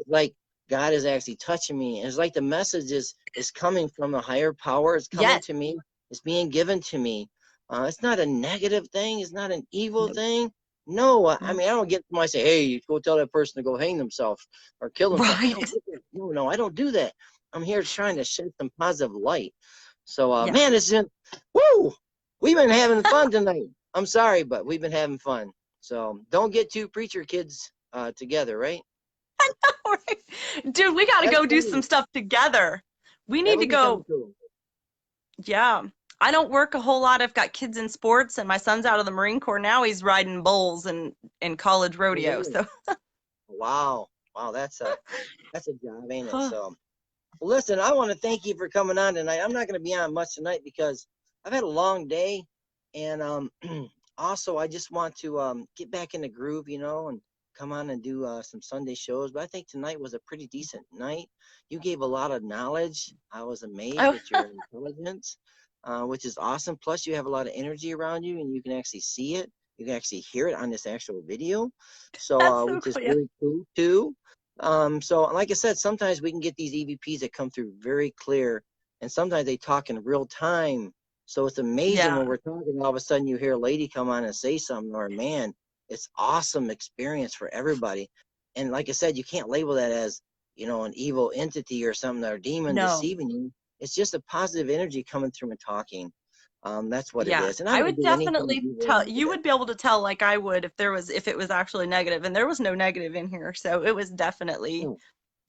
like God is actually touching me. And it's like the message is coming from a higher power. It's coming Yes. to me. It's being given to me. It's not a negative thing. It's not an evil Nope. thing. No, I Mm. mean, I don't get somebody say, hey, go tell that person to go hang themselves or kill themselves. I Right. don't get that. No, I don't do that. I'm here trying to shed some positive light. So, Yeah. man, woo, we've been having fun tonight. I'm sorry, but we've been having fun. So don't get two preacher kids together, right? Right. Dude, we got to That's go do funny. some stuff together. We That need to would be kind go. of cool. Yeah. I don't work a whole lot. I've got kids in sports, and my son's out of the Marine Corps now. He's riding bulls and college Oh, rodeo. really? So, Wow, that's a job, ain't it? So, well, listen, I want to thank you for coming on tonight. I'm not going to be on much tonight because I've had a long day, and also I just want to get back in the groove, and come on and do some Sunday shows. But I think tonight was a pretty decent night. You gave a lot of knowledge. I was amazed oh, at your intelligence, which is awesome. Plus, you have a lot of energy around you, and you can actually see it. You can actually hear it on this actual video, so that's so which is cool. Yeah. really cool too. So like I said, sometimes we can get these EVPs that come through very clear, and sometimes they talk in real time. So it's amazing Yeah. when we're talking, all of a sudden you hear a lady come on and say something, or a man. It's awesome experience for everybody. And like I said, you can't label that as, an evil entity or something, or demon No. deceiving you. It's just a positive energy coming through and talking. That's what it Yeah. is. And I I don't would do anything definitely evil or tell, you negative. would be able to tell like I would if it was actually negative, and there was no negative in here. So it was definitely, No,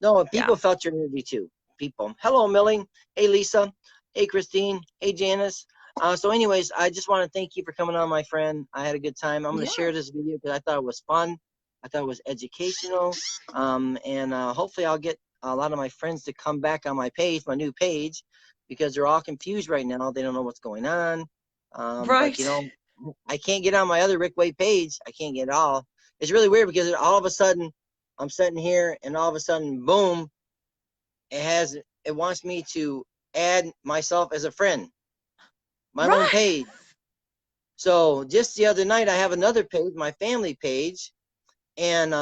no, yeah. people felt your energy too. People. Hello, Millie. Hey, Lisa. Hey, Christine. Hey, Janice. So, anyways, I just want to thank you for coming on, my friend. I had a good time. I'm going to Yeah. share this video because I thought it was fun. I thought it was educational. And hopefully, I'll get a lot of my friends to come back on my page, my new page, because they're all confused right now. They don't know what's going on. But, Right. I can't get on my other Rick Wade page. I can't get it all. It's really weird because all of a sudden, I'm sitting here and all of a sudden, boom, it wants me to add myself as a friend, my own Right. page. So just the other night, I have another page, my family page, and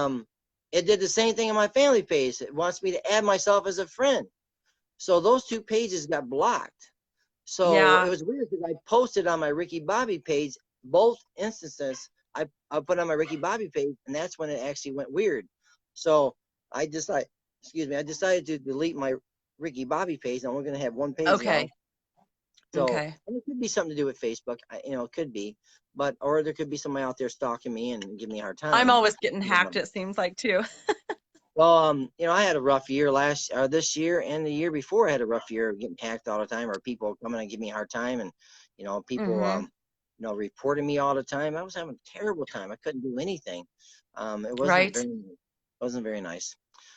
it did the same thing on my family page. It wants me to add myself as a friend. So those two pages got blocked. So it Yeah. was weird because I posted on my Ricky Bobby page both instances. I put on my Ricky Bobby page, and that's when it actually went weird. So I decided, I decided to delete my Ricky Bobby page, and we're gonna have one page now. Okay. So, Okay. and it could be something to do with Facebook. It could be, or there could be somebody out there stalking me and giving me a hard I'm time. always getting hacked, it seems like too. Well, I had a rough year this year, and the year before I had a rough year getting hacked all the time, or people coming and give me a hard time, and people Mm-hmm. reporting me all the time. I was having a terrible time. I couldn't do anything. It Right. wasn't very nice.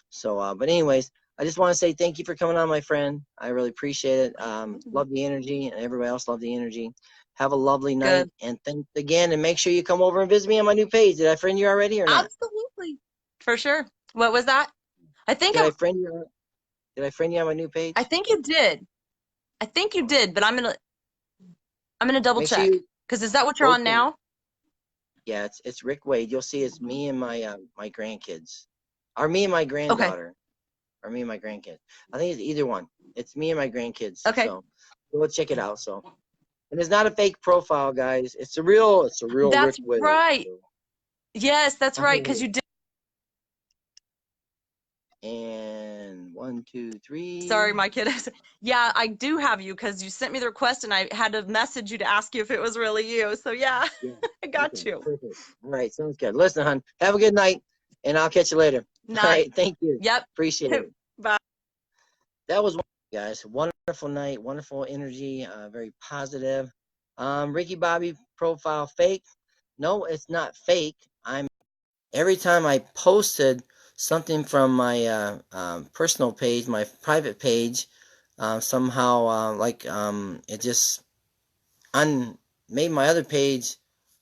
So, but anyways, I just want to say thank you for coming on, my friend. I really appreciate it. Love the energy, and everybody else love the energy. Have a lovely night, Good. and thanks again. And make sure you come over and visit me on my new page. Did I friend you already or not? Absolutely. For sure. What was that? I think Did I friend you? Did I friend you on my new page? I think you did. I think you did, but I'm gonna double Make sure check. you Because is that what you're on okay. now? Yeah, it's Rick Wade. You'll see it's me and my grandkids, or me and my Okay. granddaughter, or me and my grandkids. I think it's either one. It's me and my grandkids. Okay. So go check it out. So, and it's not a fake profile, guys. It's a real Rick That's Wade. right. So, Yes, that's right. Because you did. and 1, 2, 3. Sorry, my kid. Yeah, I do have you because you sent me the request and I had to message you to ask you if it was really you. So yeah, Yeah. I got Okay. you. Perfect. All right. Sounds good. Listen, hon. Have a good night, and I'll catch you later. All Night. right. Thank you. Yep. Appreciate it. Bye. That was guys. Wonderful night. Wonderful energy. Very positive. Ricky Bobby profile fake. No, it's not fake. Every time I posted something from my personal page, my private page, somehow it just made my other page.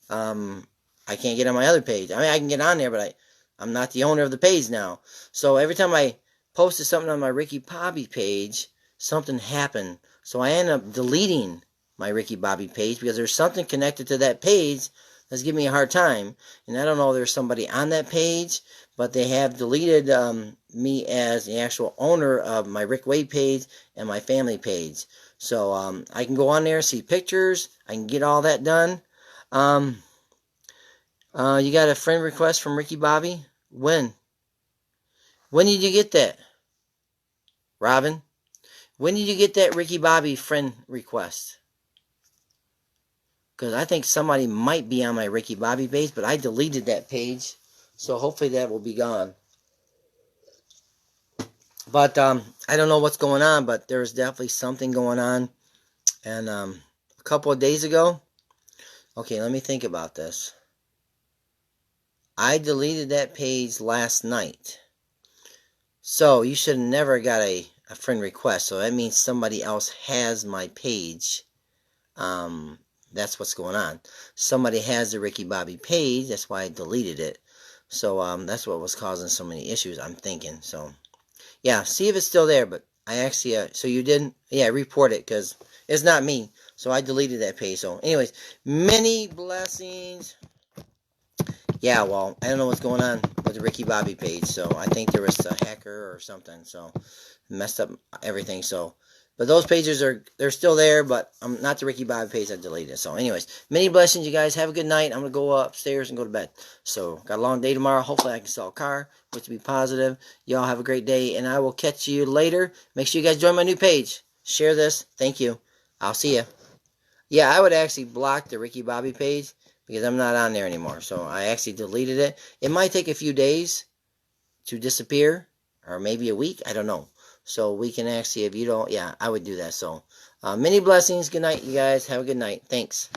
I can't get on my other page. I mean, I can get on there, but I'm not the owner of the page now. So every time I posted something on my Ricky Bobby page, something happened. So I ended up deleting my Ricky Bobby page because there's something connected to that page that's giving me a hard time. And I don't know if there's somebody on that page, but they have deleted me as the actual owner of my Rick Wade page and my family page. So I can go on there, see pictures. I can get all that done. You got a friend request from Ricky Bobby? When? When did you get that? Robin? When did you get that Ricky Bobby friend request? Because I think somebody might be on my Ricky Bobby page, but I deleted that page. So hopefully that will be gone. But I don't know what's going on, but there's definitely something going on. And a couple of days ago, okay, let me think about this. I deleted that page last night. So you should have never got a friend request. So that means somebody else has my page. That's what's going on. Somebody has the Ricky Bobby page. That's why I deleted it. So that's what was causing so many issues, I'm thinking. So yeah, see if it's still there. But I actually, so you didn't? Yeah, report it because it's not me. So I deleted that page. So anyways, many blessings. Yeah, well, I don't know what's going on with the Ricky Bobby page. So I think there was a hacker or something. So messed up everything. So, but those pages they're still there, but I'm not the Ricky Bobby page. I deleted it. So anyways, many blessings, you guys. Have a good night. I'm going to go upstairs and go to bed. So got a long day tomorrow. Hopefully I can sell a car, which will be positive. Y'all have a great day, and I will catch you later. Make sure you guys join my new page. Share this. Thank you. I'll see you. Yeah, I would actually block the Ricky Bobby page because I'm not on there anymore. So I actually deleted it. It might take a few days to disappear, or maybe a week. I don't know. So we can actually, if you don't, yeah, I would do that. So many blessings. Good night, you guys. Have a good night. Thanks.